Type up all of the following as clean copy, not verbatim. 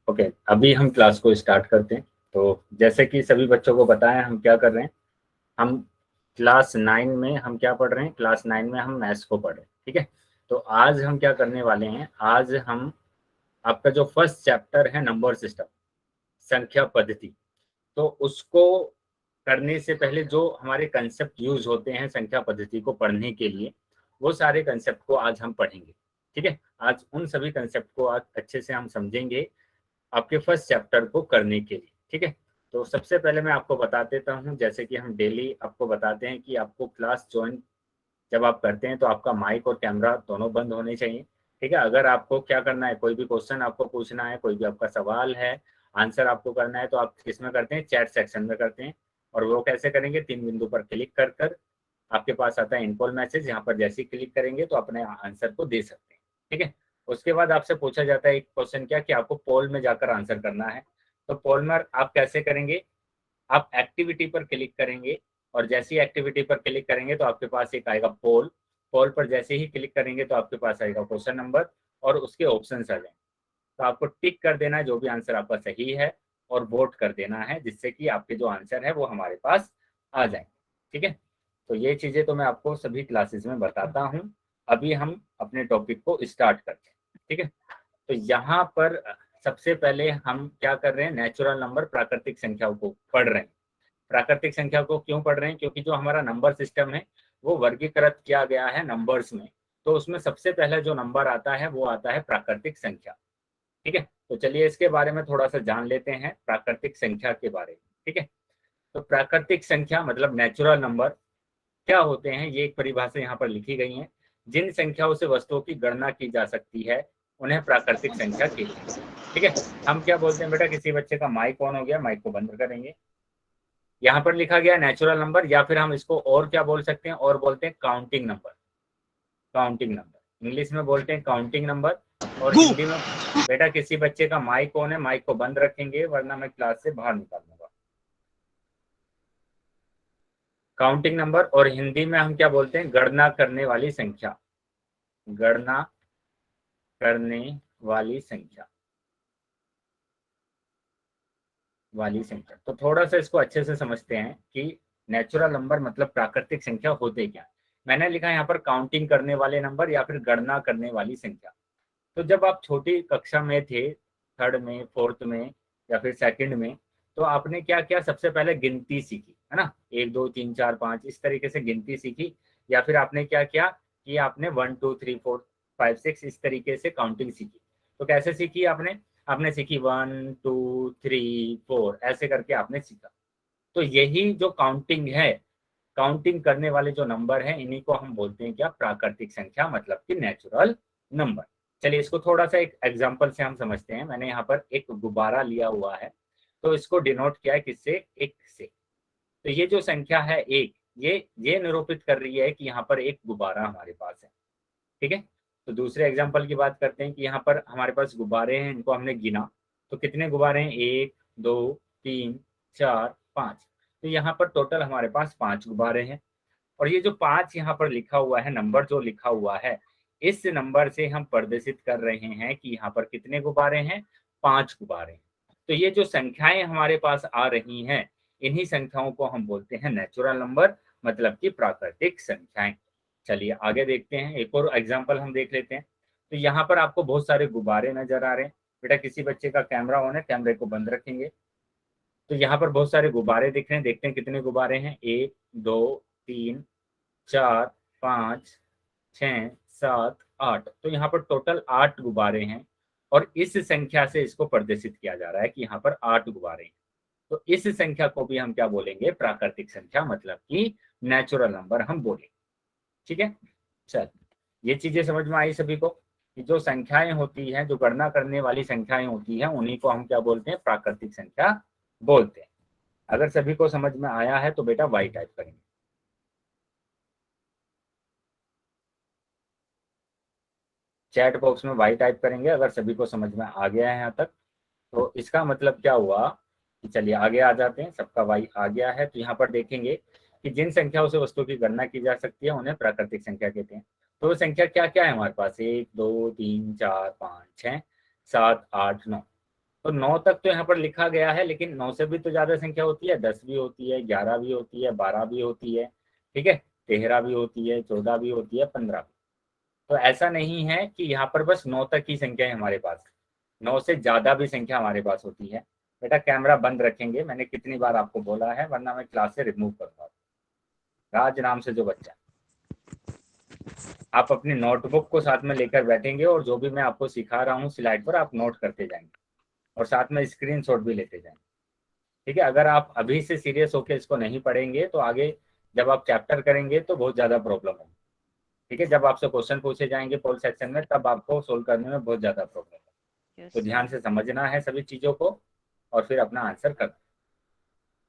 Okay, अभी हम class को स्टार्ट करते हैं। तो जैसे कि सभी बच्चों को पता है हम क्या कर रहे हैं, हम क्लास 9 में हम क्या पढ़ रहे हैं, क्लास 9 में हम मैथ्स को पढ़ रहे हैं। ठीक है, तो आज हम क्या करने वाले हैं, आज हम आपका जो फर्स्ट चैप्टर है नंबर सिस्टम, संख्या पद्धति, तो उसको करने से पहले जो हमारे कंसेप्ट यूज होते हैं संख्या पद्धति को पढ़ने के लिए, वो सारे कंसेप्ट को आज हम पढ़ेंगे। ठीक है, आज उन सभी कंसेप्ट को आज अच्छे से हम समझेंगे आपके फर्स्ट चैप्टर को करने के लिए। ठीक है, तो सबसे पहले मैं आपको बता देता हूँ, जैसे कि हम डेली आपको बताते हैं कि आपको क्लास ज्वाइन जब आप करते हैं तो आपका माइक और कैमरा दोनों बंद होने चाहिए। ठीक है, अगर आपको क्या करना है, कोई भी क्वेश्चन आपको पूछना है, कोई भी आपका सवाल है, आंसर आपको करना है, तो आप किसमें करते हैं, चैट सेक्शन में करते हैं। और वो कैसे करेंगे, 3 बिंदु पर क्लिक कर कर आपके पास आता है इनकॉल मैसेज, यहाँ पर जैसे ही क्लिक करेंगे तो अपने आंसर को दे सकते हैं। ठीक है, उसके बाद आपसे पूछा जाता है एक क्वेश्चन क्या, कि आपको पोल में जाकर आंसर करना है। तो पोल में आप कैसे करेंगे, आप एक्टिविटी पर क्लिक करेंगे और जैसे ही एक्टिविटी पर क्लिक करेंगे तो आपके पास एक आएगा पोल। पोल पर जैसे ही क्लिक करेंगे तो आपके पास आएगा क्वेश्चन नंबर और उसके ऑप्शन आ जाएंगे। तो आपको टिक कर देना है जो भी आंसर आपका सही है और वोट कर देना है, जिससे कि आपके जो आंसर है वो हमारे पास आ जाए। ठीक है, तो ये चीजें तो मैं आपको सभी क्लासेस में बताता हूँ। अभी हम अपने टॉपिक को स्टार्ट करते हैं। ठीक है, तो यहाँ पर सबसे पहले हम क्या कर रहे हैं, नेचुरल नंबर प्राकृतिक संख्याओं को पढ़ रहे हैं। प्राकृतिक संख्या को क्यों पढ़ रहे हैं, क्योंकि जो हमारा नंबर सिस्टम है वो वर्गीकृत किया गया है नंबर्स में, तो उसमें सबसे पहले जो नंबर आता है वो आता है प्राकृतिक संख्या। ठीक है, तो चलिए इसके बारे में थोड़ा सा जान लेते हैं, प्राकृतिक संख्या के बारे में। ठीक है, तो प्राकृतिक संख्या मतलब नेचुरल नंबर क्या होते हैं, ये एक परिभाषा यहाँ पर लिखी गई है। जिन संख्याओं से वस्तुओं की गणना की जा सकती है उन्हें प्राकृतिक संख्या कहते हैं। ठीक है, हम क्या बोलते हैं बेटा, किसी बच्चे का माइक ऑन हो गया, माइक को बंद करेंगे। यहाँ पर लिखा गया नेचुरल नंबर, या फिर हम इसको और क्या बोल सकते हैं, और बोलते हैं counting number. Counting number English में बोलते हैं काउंटिंग नंबर, और हिंदी में बेटा किसी बच्चे का माइक ऑन है, माइक को बंद रखेंगे वरना मैं क्लास से बाहर निकाल दूंगा। काउंटिंग नंबर, और हिंदी में हम क्या बोलते हैं, गणना करने वाली संख्या। गणना करने वाली संख्या, तो थोड़ा सा इसको अच्छे से समझते हैं कि नेचुरल नंबर मतलब प्राकृतिक संख्या होते क्या। मैंने लिखा है यहाँ पर काउंटिंग करने वाले नंबर या फिर गणना करने वाली संख्या। तो जब आप छोटी कक्षा में थे, थर्ड में, फोर्थ में या फिर सेकंड में, तो आपने क्या किया, सबसे पहले गिनती सीखी है ना, 1 2 3 4 5 इस तरीके से गिनती सीखी। या फिर आपने क्या किया कि आपने 1 2 3 4 5 6 इस तरीके से काउंटिंग सीखी। तो कैसे सीखी आपने, आपने सीखी 1 2 3 4 ऐसे करके आपने सीखा। तो यही जो काउंटिंग है, काउंटिंग करने वाले जो नंबर हैं इन्हीं को हम बोलते हैं क्या, प्राकृतिक संख्या मतलब कि नेचुरल नंबर। चलिए इसको थोड़ा सा एक एग्जांपल से हम समझते हैं। मैंने यहाँ पर एक गुब्बारा लिया हुआ है, तो इसको डिनोट किया है किससे, एक से। तो ये जो संख्या है एक, ये निरूपित कर रही है कि यहाँ पर एक गुब्बारा हमारे पास है। ठीक है, तो दूसरे एग्जाम्पल की बात करते हैं कि यहाँ पर हमारे पास गुब्बारे हैं, इनको हमने गिना, तो कितने गुब्बारे हैं, 1 2 3 4 5। तो यहाँ पर टोटल हमारे पास 5 गुब्बारे हैं। और ये जो 5 यहाँ पर लिखा हुआ है, नंबर जो लिखा हुआ है, इस नंबर से हम प्रदर्शित कर रहे हैं कि यहाँ पर कितने गुब्बारे हैं, 5 गुब्बारे हैं। तो ये जो संख्याएं हमारे पास आ रही हैं, इन्हीं संख्याओं को हम बोलते हैं नेचुरल नंबर मतलब कि प्राकृतिक संख्याएं। चलिए आगे देखते हैं, एक और एग्जाम्पल हम देख लेते हैं। तो यहाँ पर आपको बहुत सारे गुब्बारे नजर आ रहे हैं। बेटा किसी बच्चे का कैमरा ऑन है, कैमरे को बंद रखेंगे। तो यहाँ पर बहुत सारे गुब्बारे दिख रहे हैं, देखते हैं कितने गुब्बारे हैं, 1 2 3 4 5 6 7 8। तो यहाँ पर टोटल 8 गुब्बारे हैं और इस संख्या से इसको प्रदर्शित किया जा रहा है कि यहाँ पर 8 गुब्बारे हैं। तो इस संख्या को भी हम क्या बोलेंगे, प्राकृतिक संख्या मतलब कि नेचुरल नंबर हम बोलेंगे। ठीक है, चल ये चीजें समझ में आई सभी को कि जो संख्याएं होती हैं, जो गणना करने वाली संख्याएं होती हैं, उन्हीं को हम क्या बोलते हैं, प्राकृतिक संख्या बोलते हैं। अगर सभी को समझ में आया है तो बेटा वाई टाइप करेंगे। चैट बॉक्स में वाई टाइप करेंगे अगर सभी को समझ में आ गया है यहाँ तक। तो इसका मतलब क्या हुआ कि चलिए आगे आ जाते हैं, सबका वाई आ गया है। तो यहाँ पर देखेंगे कि जिन संख्याओं से वस्तु की गणना की जा सकती है उन्हें प्राकृतिक संख्या कहते हैं। तो वो संख्या क्या क्या है हमारे पास, 1 2 3 4 5 6। 7, 8, 9। तो 9 तक तो यहाँ पर लिखा गया है, लेकिन 9 से भी तो ज्यादा संख्या होती है, 10 भी होती है, 11 भी होती है, 12 भी होती है, ठीक है, 13 भी होती है, 14 भी होती है, 15 भी। तो ऐसा नहीं है कि यहाँ पर बस 9 तक की संख्या है हमारे पास, 9 से ज्यादा भी संख्या हमारे पास होती है। बेटा कैमरा बंद रखेंगे, मैंने कितनी बार आपको बोला है, वरना मैं क्लास से रिमूव करूंगा। राज नाम से जो बच्चा, आप अपनी नोटबुक को साथ में लेकर बैठेंगे और जो भी मैं आपको सिखा रहा हूँ स्लाइड पर आप नोट करते जाएंगे और साथ में स्क्रीनशॉट भी लेते जाएंगे, ठीक है। अगर आप अभी से सीरियस होकर इसको नहीं पढ़ेंगे तो आगे जब आप चैप्टर करेंगे तो बहुत ज्यादा प्रॉब्लम होगी, ठीक है। जब आपसे क्वेश्चन पूछे जाएंगे पोल सेक्शन में तब आपको सोल्व करने में बहुत ज्यादा प्रॉब्लम है। तो ध्यान से समझना है सभी चीजों को और फिर अपना आंसर करना,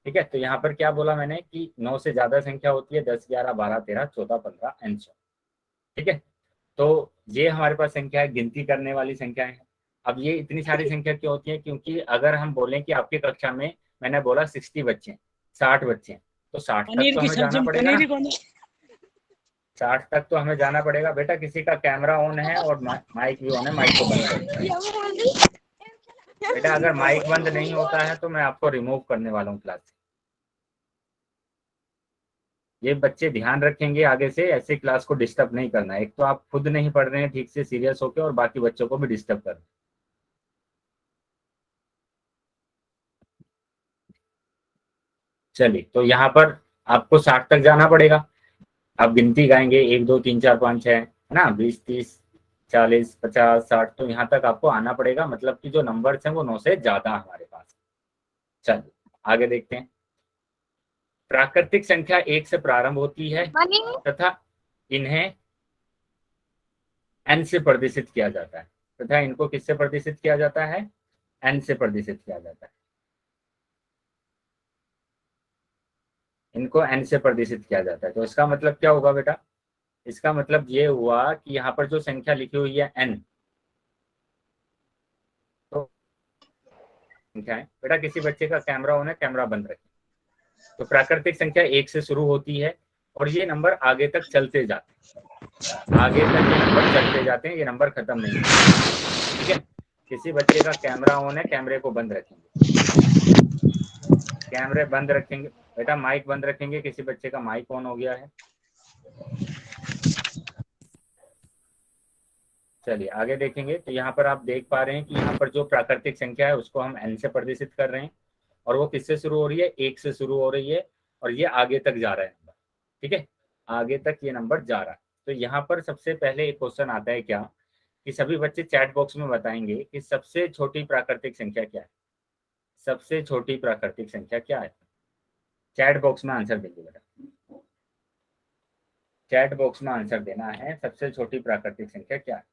ठीक है। तो यहाँ पर क्या बोला मैंने कि 9 से ज्यादा संख्या होती है, 10, 11, 12, 13, 14, 15 एंड सो, ठीक है। तो ये हमारे पास संख्या है, गिनती करने वाली संख्या है। अब ये इतनी सारी संख्या क्यों होती है, क्योंकि अगर हम बोलें कि आपकी कक्षा में मैंने बोला 60 बच्चे हैं, 60 बच्चे हैं, तो 60 तक पनीर तो की हमें सब्जी जाना में पड़ेगा पनीर ना, ही कौन 60 तक तो हमें जाना पड़ेगा। बेटा किसी का कैमरा ऑन है और माइक भी ऑन है, माइक को बंद करो। बेटा अगर माइक बंद नहीं होता है तो मैं आपको रिमूव करने वाला हूँ क्लास से। ये बच्चे ध्यान रखेंगे, आगे से ऐसे क्लास को डिस्टर्ब नहीं करना। एक तो आप खुद नहीं पढ़ रहे हैं ठीक से सीरियस होकर और बाकी बच्चों को भी डिस्टर्ब कर रहे हैं। चलिए, तो यहाँ पर आपको 60 तक जाना पड़ेगा। आप गिनती गाएंगे 1, 2, 3, 4, 5, 6, है ना, 20, 30, 40, 50, 60, तो यहाँ तक आपको आना पड़ेगा। मतलब कि जो नंबर्स हैं वो 9 से ज्यादा हमारे पास। चलिए आगे देखते हैं। प्राकृतिक संख्या 1 से प्रारंभ होती है तथा इन्हें n से प्रदर्शित किया जाता है। तथा इनको किससे प्रदर्शित किया जाता है, n से प्रदर्शित किया जाता है। इनको n से प्रदर्शित किया जाता है। तो इसका मतलब क्या होगा बेटा, इसका मतलब ये हुआ कि यहाँ पर जो संख्या लिखी हुई है n, तो संख्या है बेटा, किसी बच्चे का कैमरा ऑन है, कैमरा बंद रखें। तो प्राकृतिक संख्या 1 से शुरू होती है और ये नंबर आगे तक चलते जाते हैं, आगे तक ये नंबर चलते जाते हैं, ये नंबर खत्म नहीं होते, ठीक है। किसी बच्चे का कैमरा ऑन है, कैमरे को बंद रखेंगे, कैमरे बंद रखेंगे। बेटा माइक बंद रखेंगे, किसी बच्चे का माइक ऑन हो गया है। चलिए आगे देखेंगे। तो यहाँ पर आप देख पा रहे हैं कि यहाँ पर जो प्राकृतिक संख्या है उसको हम n से प्रदर्शित कर रहे हैं और वो किससे शुरू हो रही है, 1 से शुरू हो रही है और ये आगे तक जा रहा है नंबर, ठीक है, आगे तक ये नंबर जा रहा है। तो यहाँ पर सबसे पहले एक क्वेश्चन आता है क्या, कि सभी बच्चे चैट बॉक्स में बताएंगे कि सबसे छोटी प्राकृतिक संख्या क्या है, सबसे छोटी प्राकृतिक संख्या क्या है। चैट बॉक्स में आंसर देंगे बेटा, चैट बॉक्स में आंसर देना है, सबसे छोटी प्राकृतिक संख्या क्या है।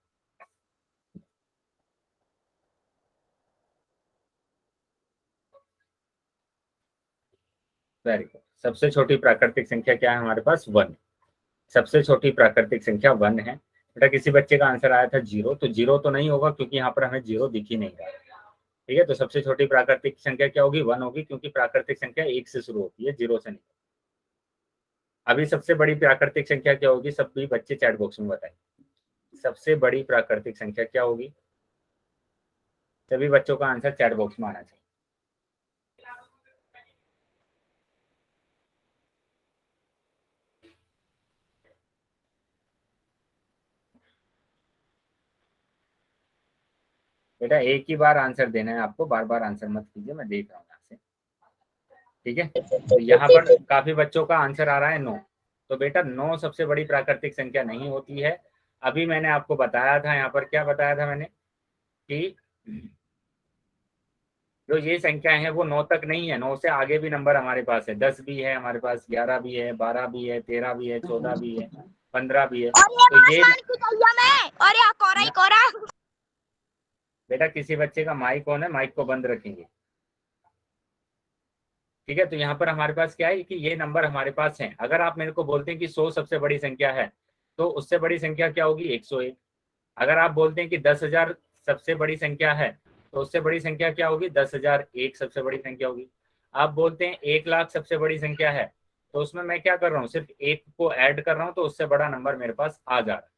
वेरी गुड, सबसे छोटी प्राकृतिक संख्या क्या है हमारे पास, 1। सबसे छोटी प्राकृतिक संख्या 1 है। बेटा किसी बच्चे का आंसर आया था 0, तो 0 तो नहीं होगा क्योंकि यहाँ पर हमें 0 दिख ही नहीं रहा है, ठीक है। तो सबसे छोटी प्राकृतिक संख्या क्या होगी, 1 होगी, क्योंकि प्राकृतिक संख्या 1 से शुरू होती है, 0 से नहीं। अभी सबसे बड़ी प्राकृतिक संख्या क्या होगी, सभी बच्चे चैट बॉक्स में बताएंगे सबसे बड़ी प्राकृतिक संख्या क्या होगी। सभी बच्चों का आंसर चैट बॉक्स में आना चाहिए। बेटा एक ही बार आंसर देना है आपको, बार बार आंसर मत कीजिए, मैं देख रहा हूँ यहाँ से, ठीक है। तो यहाँ पर काफी बच्चों का आंसर आ रहा है 9। तो बेटा 9 सबसे बड़ी प्राकृतिक संख्या नहीं होती है। अभी मैंने आपको बताया था, यहाँ पर क्या बताया था मैंने, कि जो ये संख्या है वो 9 तक नहीं है, 9 से आगे भी नंबर हमारे पास है, 10 भी है हमारे पास, 11 भी है, 12 भी है, 13 भी है, 14 भी है, 15 भी है। तो ये और ये कोरा ही कोरा। बेटा किसी बच्चे का माइक ऑन है, माइक को बंद रखेंगे, ठीक है। तो यहाँ पर हमारे पास क्या है कि ये नंबर हमारे पास है। अगर आप मेरे को बोलते हैं कि 100 सबसे बड़ी संख्या है, तो उससे बड़ी संख्या क्या होगी, 101। अगर आप बोलते हैं कि 10,000 सबसे बड़ी संख्या है, तो उससे बड़ी संख्या क्या होगी, 10,001 सबसे बड़ी संख्या होगी। आप बोलते हैं 1,00,000 सबसे बड़ी संख्या है, तो उसमें मैं क्या कर रहा हूँ, सिर्फ एक को ऐड कर रहा हूँ, तो उससे बड़ा नंबर मेरे पास आ जा रहा है।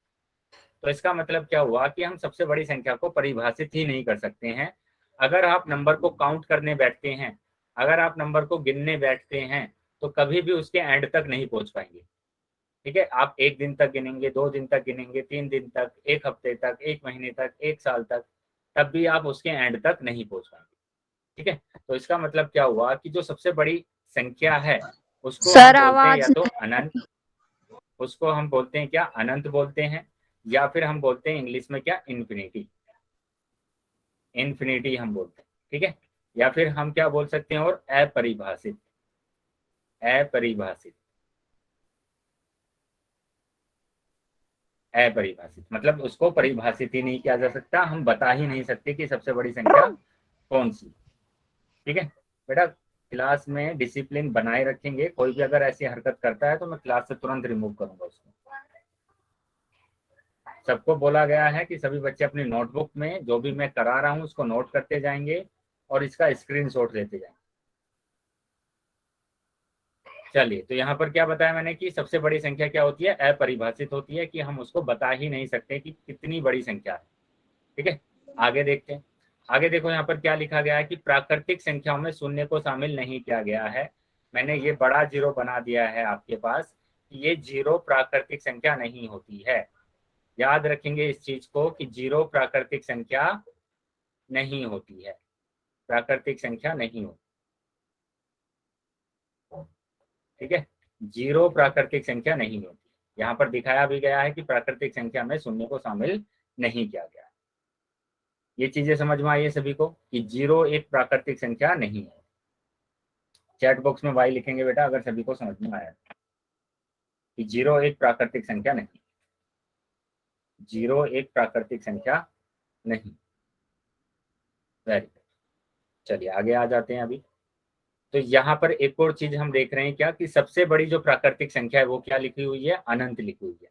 तो इसका मतलब क्या हुआ कि हम सबसे बड़ी संख्या को परिभाषित ही नहीं कर सकते हैं। अगर आप नंबर को काउंट करने बैठते हैं, अगर आप नंबर को गिनने बैठते हैं, तो कभी भी उसके एंड तक नहीं पहुंच पाएंगे। ठीक है, आप 1 दिन तक गिनेंगे, 2 दिन तक गिनेंगे, 3 दिन तक, 1 हफ्ते तक, 1 महीने तक, 1 साल तक, तब भी आप उसके एंड तक नहीं पहुंच पाएंगे। ठीक है, तो इसका मतलब क्या हुआ कि जो सबसे बड़ी संख्या है उसको हम सर बोलते हैं या आवाज तो अनंत, उसको हम बोलते हैं क्या, अनंत बोलते हैं, या फिर हम बोलते हैं इंग्लिश में क्या, इन्फिनिटी, इन्फिनिटी हम बोलते हैं। ठीक है, या फिर हम क्या बोल सकते हैं, और अपरिभाषित, अपरिभाषित, अपरिभाषित मतलब उसको परिभाषित ही नहीं किया जा सकता, हम बता ही नहीं सकते कि सबसे बड़ी संख्या कौन सी। ठीक है बेटा, क्लास में डिसिप्लिन बनाए रखेंगे, कोई भी अगर ऐसी हरकत करता है तो मैं क्लास से तुरंत रिमूव करूंगा उसको। सबको बोला गया है कि सभी बच्चे अपनी नोटबुक में जो भी मैं करा रहा हूं उसको नोट करते जाएंगे और इसका स्क्रीनशॉट लेते जाएंगे। चलिए, तो यहाँ पर क्या बताया मैंने कि सबसे बड़ी संख्या क्या होती है, अपरिभाषित होती है, कि हम उसको बता ही नहीं सकते कि कितनी बड़ी संख्या है। ठीक है, आगे देखते हैं। आगे देखो यहाँ पर क्या लिखा गया है कि प्राकृतिक संख्याओं में शून्य को शामिल नहीं किया गया है। मैंने ये बड़ा जीरो बना दिया है आपके पास, ये जीरो प्राकृतिक संख्या नहीं होती है। याद रखेंगे इस चीज को कि जीरो प्राकृतिक संख्या नहीं होती है, प्राकृतिक संख्या नहीं होती। ठीक है, जीरो प्राकृतिक संख्या नहीं होती। यहाँ पर दिखाया भी गया है कि प्राकृतिक संख्या में शून्य को शामिल नहीं किया गया। ये चीजें समझ में आई है सभी को कि जीरो एक प्राकृतिक संख्या नहीं है। चैट बॉक्स में वाई लिखेंगे बेटा अगर सभी को समझ में आया कि जीरो एक प्राकृतिक संख्या नहीं, जीरो एक प्राकृतिक संख्या नहीं। वेरी गुड, चलिए आगे आ जाते हैं अभी। तो यहाँ पर एक और चीज हम देख रहे हैं क्या, कि सबसे बड़ी जो प्राकृतिक संख्या है वो क्या लिखी हुई है, अनंत लिखी हुई है।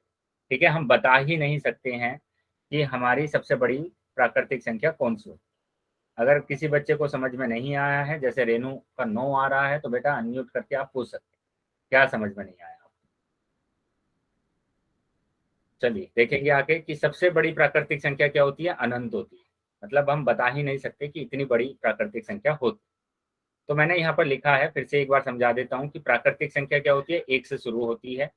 ठीक है, हम बता ही नहीं सकते हैं कि हमारी सबसे बड़ी प्राकृतिक संख्या कौन सी है। अगर किसी बच्चे को समझ में नहीं आया है, जैसे रेनू का नो आ रहा है, तो बेटा अनम्यूट करके आप पूछ सकते हैं क्या समझ में नहीं आया। चलिए देखेंगे आगे कि सबसे बड़ी प्राकृतिक संख्या क्या होती है, अनंत होती है। मतलब हम बता ही नहीं सकते कि इतनी बड़ी प्राकृतिक संख्या होती। तो मैंने यहाँ पर लिखा है, फिर से एक बार समझा देता हूँ कि प्राकृतिक संख्या क्या होती है, एक से शुरू होती है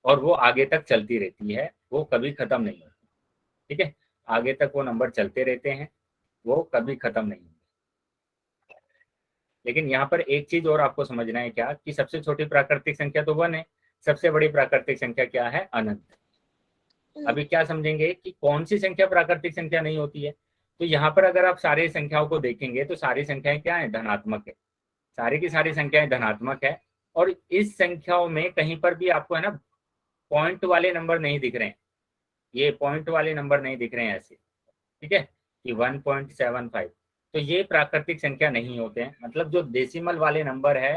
और वो आगे तक चलती रहती है, वो कभी खत्म नहीं होती। ठीक है, आगे तक वो नंबर चलते रहते हैं, वो कभी खत्म नहीं होते। लेकिन यहाँ पर एक चीज और आपको समझना है क्या, कि सबसे छोटी प्राकृतिक संख्या तो 1 है, सबसे बड़ी प्राकृतिक संख्या क्या है, अनंत। अभी क्या समझेंगे कि कौन सी संख्या प्राकृतिक संख्या नहीं होती है। तो यहाँ पर अगर आप सारी संख्याओं को देखेंगे तो सारी संख्याएं क्या है, धनात्मक है, सारी की सारी संख्याएं धनात्मक है। और इस संख्याओं में कहीं पर भी आपको है ना पॉइंट वाले नंबर नहीं दिख रहे हैं, ये पॉइंट वाले नंबर नहीं दिख रहे हैं ऐसे। ठीक है, कि 1.75, तो ये प्राकृतिक संख्या नहीं होते हैं। मतलब जो डेसिमल वाले नंबर है,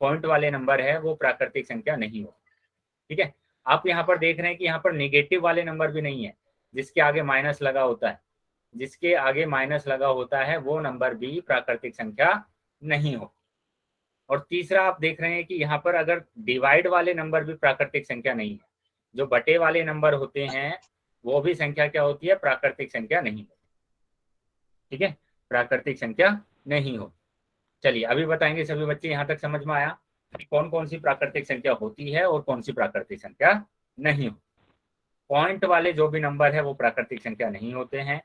पॉइंट वाले नंबर है, वो प्राकृतिक संख्या नहीं होते। ठीक है, आप यहाँ पर देख रहे हैं कि यहाँ पर नेगेटिव वाले नंबर भी नहीं है, जिसके आगे माइनस लगा होता है, जिसके आगे माइनस लगा होता है वो नंबर भी प्राकृतिक संख्या नहीं हो। और तीसरा आप देख रहे हैं कि यहाँ पर अगर डिवाइड वाले नंबर भी प्राकृतिक संख्या नहीं है, जो बटे वाले नंबर होते हैं वो भी संख्या क्या होती है, प्राकृतिक संख्या नहीं होती। ठीक है, प्राकृतिक संख्या नहीं हो। चलिए अभी बताएंगे सभी बच्चे, यहाँ तक समझ में आया कि कौन कौन सी प्राकृतिक संख्या होती है और कौन सी प्राकृतिक संख्या नहीं हो। पॉइंट वाले जो भी नंबर है वो प्राकृतिक संख्या नहीं होते हैं,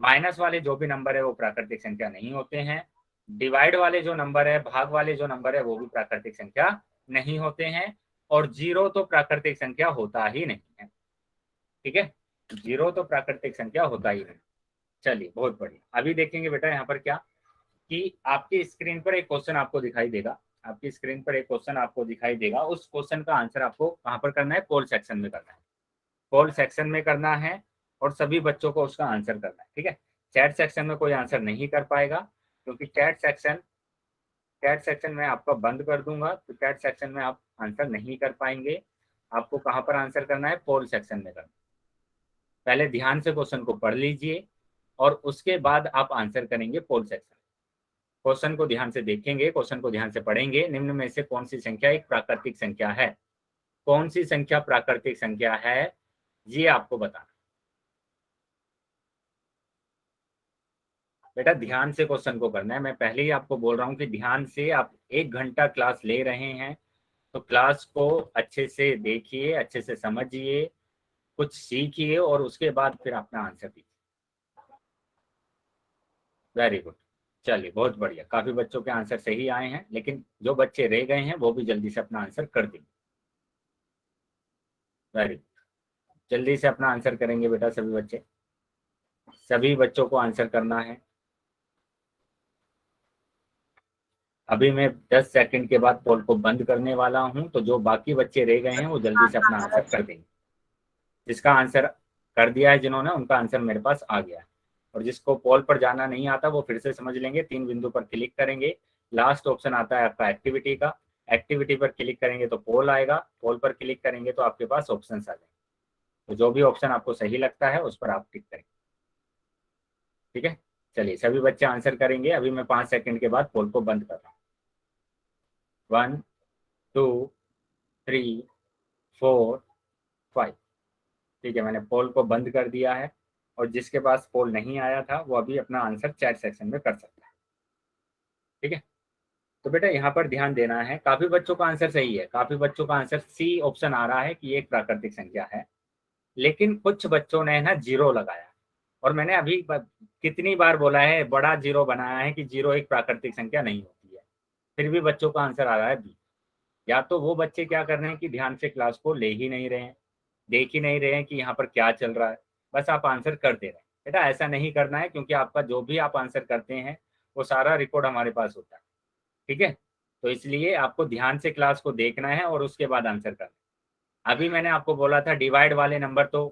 माइनस वाले जो भी नंबर है वो प्राकृतिक संख्या नहीं होते हैं, डिवाइड वाले जो नंबर है, भाग वाले जो नंबर है वो भी प्राकृतिक संख्या नहीं होते हैं, और जीरो तो प्राकृतिक संख्या होता ही नहीं है। ठीक है, जीरो तो प्राकृतिक संख्या होता ही नहीं। चलिए बहुत बढ़िया, अभी देखेंगे बेटा यहाँ पर क्या, कि आपकी स्क्रीन पर एक क्वेश्चन आपको दिखाई देगा, आपकी स्क्रीन पर एक क्वेश्चन आपको दिखाई देगा, उस क्वेश्चन का आंसर आपको कहाँ पर करना है, पोल सेक्शन में करना है, पोल सेक्शन में करना है, और सभी बच्चों को उसका आंसर करना है। ठीक है, चैट सेक्शन में कोई आंसर नहीं कर पाएगा, क्योंकि चैट सेक्शन में आपका बंद कर दूंगा, तो चैट सेक्शन में आप आंसर नहीं कर पाएंगे। आपको कहाँ पर आंसर करना है, पोल सेक्शन में करना। पहले ध्यान से क्वेश्चन को पढ़ लीजिए और उसके बाद आप आंसर करेंगे पोल सेक्शन। क्वेश्चन को ध्यान से देखेंगे, क्वेश्चन को ध्यान से पढ़ेंगे, निम्न में से कौन सी संख्या एक प्राकृतिक संख्या है, कौन सी संख्या प्राकृतिक संख्या है, ये आपको बताना। बेटा ध्यान से क्वेश्चन को करना है। मैं पहले ही आपको बोल रहा हूँ कि ध्यान से, आप 1 घंटा क्लास ले रहे हैं तो क्लास को अच्छे से देखिए, अच्छे से समझिए, कुछ सीखिए और उसके बाद फिर अपना आंसर दीजिए। वेरी गुड, चलिए बहुत बढ़िया, काफी बच्चों के आंसर सही आए हैं, लेकिन जो बच्चे रह गए हैं वो भी जल्दी से अपना आंसर कर देंगे। वेरी गुड, जल्दी से अपना आंसर करेंगे बेटा सभी बच्चे, सभी बच्चों को आंसर करना है। अभी मैं 10 सेकंड के बाद पोल को बंद करने वाला हूं, तो जो बाकी बच्चे रह गए हैं वो जल्दी से अपना आंसर कर देंगे। जिसका आंसर कर दिया है जिन्होंने, उनका आंसर मेरे पास आ गया है। और जिसको पोल पर जाना नहीं आता वो फिर से समझ लेंगे, 3 बिंदु पर क्लिक करेंगे, लास्ट ऑप्शन आता है आपका एक्टिविटी का, एक्टिविटी पर क्लिक करेंगे तो पोल आएगा, पोल पर क्लिक करेंगे तो आपके पास ऑप्शन आ जाएंगे। तो जो भी ऑप्शन आपको सही लगता है उस पर आप टिक करेंगे। ठीक है, चलिए सभी बच्चे आंसर करेंगे। अभी मैं 5 सेकंड के बाद पोल को बंद कर रहा हूँ। 1 2 3 4 5। ठीक है, मैंने पोल को बंद कर दिया है। और जिसके पास पोल नहीं आया था वो अभी अपना आंसर चैट सेक्शन में कर सकता है। ठीक है, तो बेटा यहाँ पर ध्यान देना है, काफी बच्चों का आंसर सही है, काफी बच्चों का आंसर सी ऑप्शन आ रहा है कि एक प्राकृतिक संख्या है, लेकिन कुछ बच्चों ने ना जीरो लगाया। और मैंने अभी कितनी बार बोला है, बड़ा जीरो बनाया है कि जीरो एक प्राकृतिक संख्या नहीं होती है, फिर भी बच्चों का आंसर आ रहा है बी। या तो वो बच्चे क्या कर रहे हैं कि ध्यान से क्लास को ले ही नहीं रहे हैं, देख ही नहीं रहे हैं कि यहाँ पर क्या चल रहा है, बस आप आंसर कर दे रहे हैं। बेटा ऐसा नहीं करना है, क्योंकि आपका जो भी आप आंसर करते हैं वो सारा रिकॉर्ड हमारे पास होता है। ठीक है, तो इसलिए आपको ध्यान से क्लास को देखना है और उसके बाद आंसर करना है। अभी मैंने आपको बोला था डिवाइड वाले नंबर तो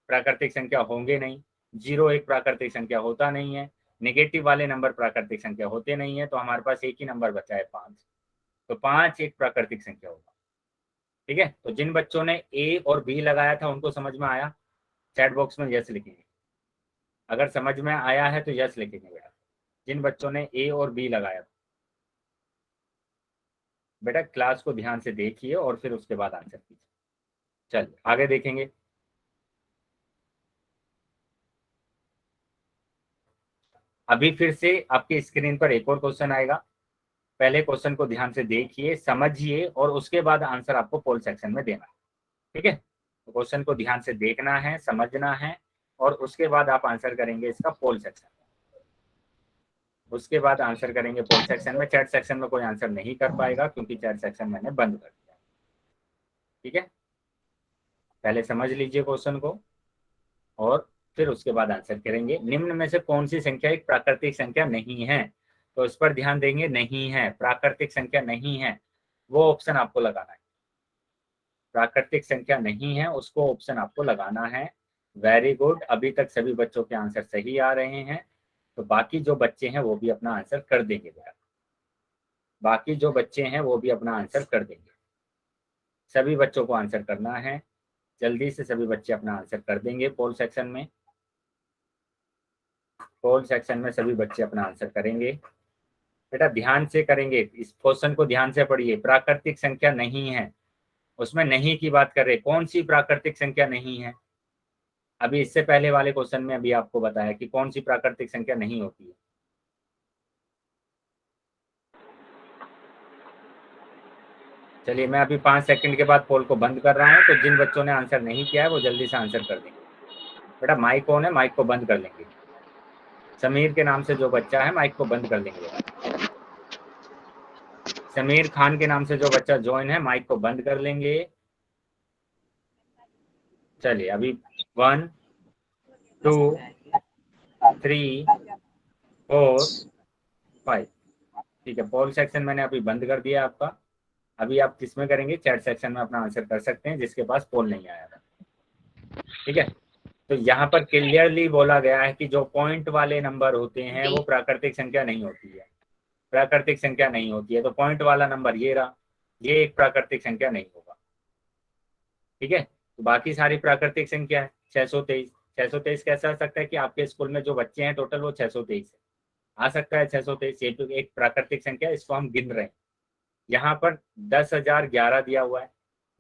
प्राकृतिक संख्या होंगे नहीं, जीरो एक प्राकृतिक संख्या होता नहीं है, नेगेटिव वाले नंबर प्राकृतिक संख्या होते नहीं है, तो हमारे पास एक ही नंबर बचा है 5, तो 5 एक प्राकृतिक संख्या होगा। ठीक है, तो जिन बच्चों ने ए और बी लगाया था उनको समझ में आया, चैट बॉक्स में यस लिखेंगे। अगर समझ में आया है तो यस लिखेंगे बेटा, जिन बच्चों ने ए और बी लगाया था। बेटा क्लास को ध्यान से देखिए और फिर उसके बाद आंसर कीजिए। चलिए आगे देखेंगे। अभी फिर से आपकी स्क्रीन पर एक और क्वेश्चन आएगा, पहले क्वेश्चन को ध्यान से देखिए, समझिए और उसके बाद आंसर आपको पोल सेक्शन में देना है। ठीक है, तो क्वेश्चन को ध्यान से देखना है, समझना है और उसके बाद आप आंसर करेंगे इसका पोल सेक्शन। उसके बाद आंसर करेंगे पोल सेक्शन में। चैट सेक्शन में कोई आंसर नहीं कर पाएगा क्योंकि चैट सेक्शन मैंने बंद कर दिया। ठीक है, पहले समझ लीजिए क्वेश्चन को और फिर उसके बाद आंसर करेंगे। निम्न में से कौन सी संख्या एक प्राकृतिक संख्या नहीं है, तो इस पर ध्यान देंगे, नहीं है, प्राकृतिक संख्या नहीं है, वो ऑप्शन आपको लगाना है। प्राकृतिक संख्या नहीं है उसको ऑप्शन आपको लगाना है। वेरी गुड, अभी तक सभी बच्चों के आंसर सही आ रहे हैं, तो बाकी जो बच्चे हैं वो भी अपना आंसर कर देंगे बेटा, बाकी जो बच्चे हैं वो भी अपना आंसर कर देंगे। सभी बच्चों को आंसर करना है, जल्दी से सभी बच्चे अपना आंसर कर देंगे पोल सेक्शन में। पोल सेक्शन में सभी बच्चे अपना आंसर करेंगे। बेटा ध्यान से करेंगे, इस क्वेश्चन को ध्यान से पढ़िए। प्राकृतिक संख्या नहीं है, उसमें नहीं की बात कर रहे, कौन सी प्राकृतिक संख्या नहीं है। अभी इससे पहले वाले क्वेश्चन में अभी आपको बताया कि कौन सी प्राकृतिक संख्या नहीं होती है। चलिए मैं अभी 5 सेकंड के बाद पोल को बंद कर रहा हूँ, तो जिन बच्चों ने आंसर नहीं किया है वो जल्दी से आंसर कर देंगे। बेटा माइक ऑन है, माइक को बंद कर लेंगे। समीर के नाम से जो बच्चा है माइक को बंद कर लेंगे बेटा। समीर खान के नाम से जो बच्चा ज्वाइन है माइक को बंद कर लेंगे। चलिए अभी 1 2 3 4 5। ठीक है, पोल सेक्शन मैंने अभी बंद कर दिया आपका। अभी आप किस में करेंगे, चैट सेक्शन में अपना आंसर कर सकते हैं जिसके पास पोल नहीं आया था। ठीक है, तो यहाँ पर क्लियरली बोला गया है कि जो पॉइंट वाले नंबर होते हैं वो प्राकृतिक संख्या नहीं होती है, प्राकृतिक संख्या नहीं होती है। तो पॉइंट वाला नंबर ये रहा, ये एक प्राकृतिक संख्या नहीं होगा। ठीक है, तो बाकी सारी प्राकृतिक संख्या है। 623, 623 कैसा आ सकता है कि आपके स्कूल में जो बच्चे हैं टोटल वो 623 है, आ सकता है 623, ये तो एक प्राकृतिक संख्या, इसको हम गिन रहे हैं। यहाँ पर 10,011 दिया हुआ है,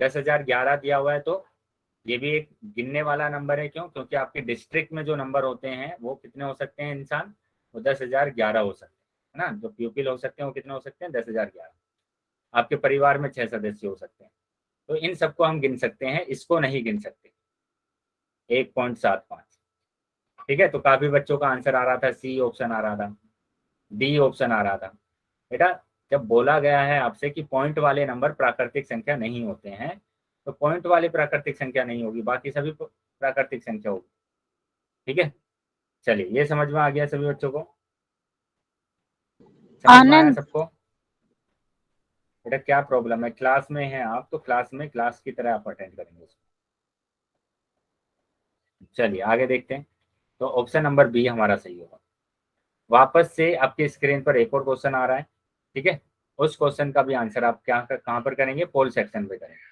10,011 दिया हुआ है, तो ये भी एक गिनने वाला नंबर है। क्यों, क्योंकि आपके डिस्ट्रिक्ट में जो नंबर होते हैं वो कितने हो सकते हैं इंसान, वो 10,011 हो सकते हैं, है ना। जो प्यूपिल हो सकते हैं वो कितने हो सकते हैं, 10,011। आपके परिवार में 6 सदस्य हो सकते हैं, तो इन सबको हम गिन सकते हैं, इसको नहीं गिन सकते। 1.75। ठीक है, तो काफी बच्चों का आंसर आ रहा था सी ऑप्शन आ रहा था, डी ऑप्शन आ रहा था। बेटा जब बोला गया है आपसे कि पॉइंट वाले नंबर प्राकृतिक संख्या नहीं होते हैं, तो पॉइंट वाली प्राकृतिक संख्या नहीं होगी, बाकी सभी प्राकृतिक संख्या होगी। ठीक है, चलिए ये समझ में आ गया सभी बच्चों को, समझ में आया आनंद। सबको। बेटा क्या प्रॉब्लम है, क्लास में है आप तो क्लास में क्लास की तरह आप अटेंड करेंगे उसको। चलिए आगे देखते हैं। तो ऑप्शन नंबर बी हमारा सही होगा। वापस से आपके स्क्रीन पर एक और क्वेश्चन आ रहा है। ठीक है, उस क्वेश्चन का भी आंसर आप क्या कहाँ पर करेंगे, पोल सेक्शन पे करेंगे।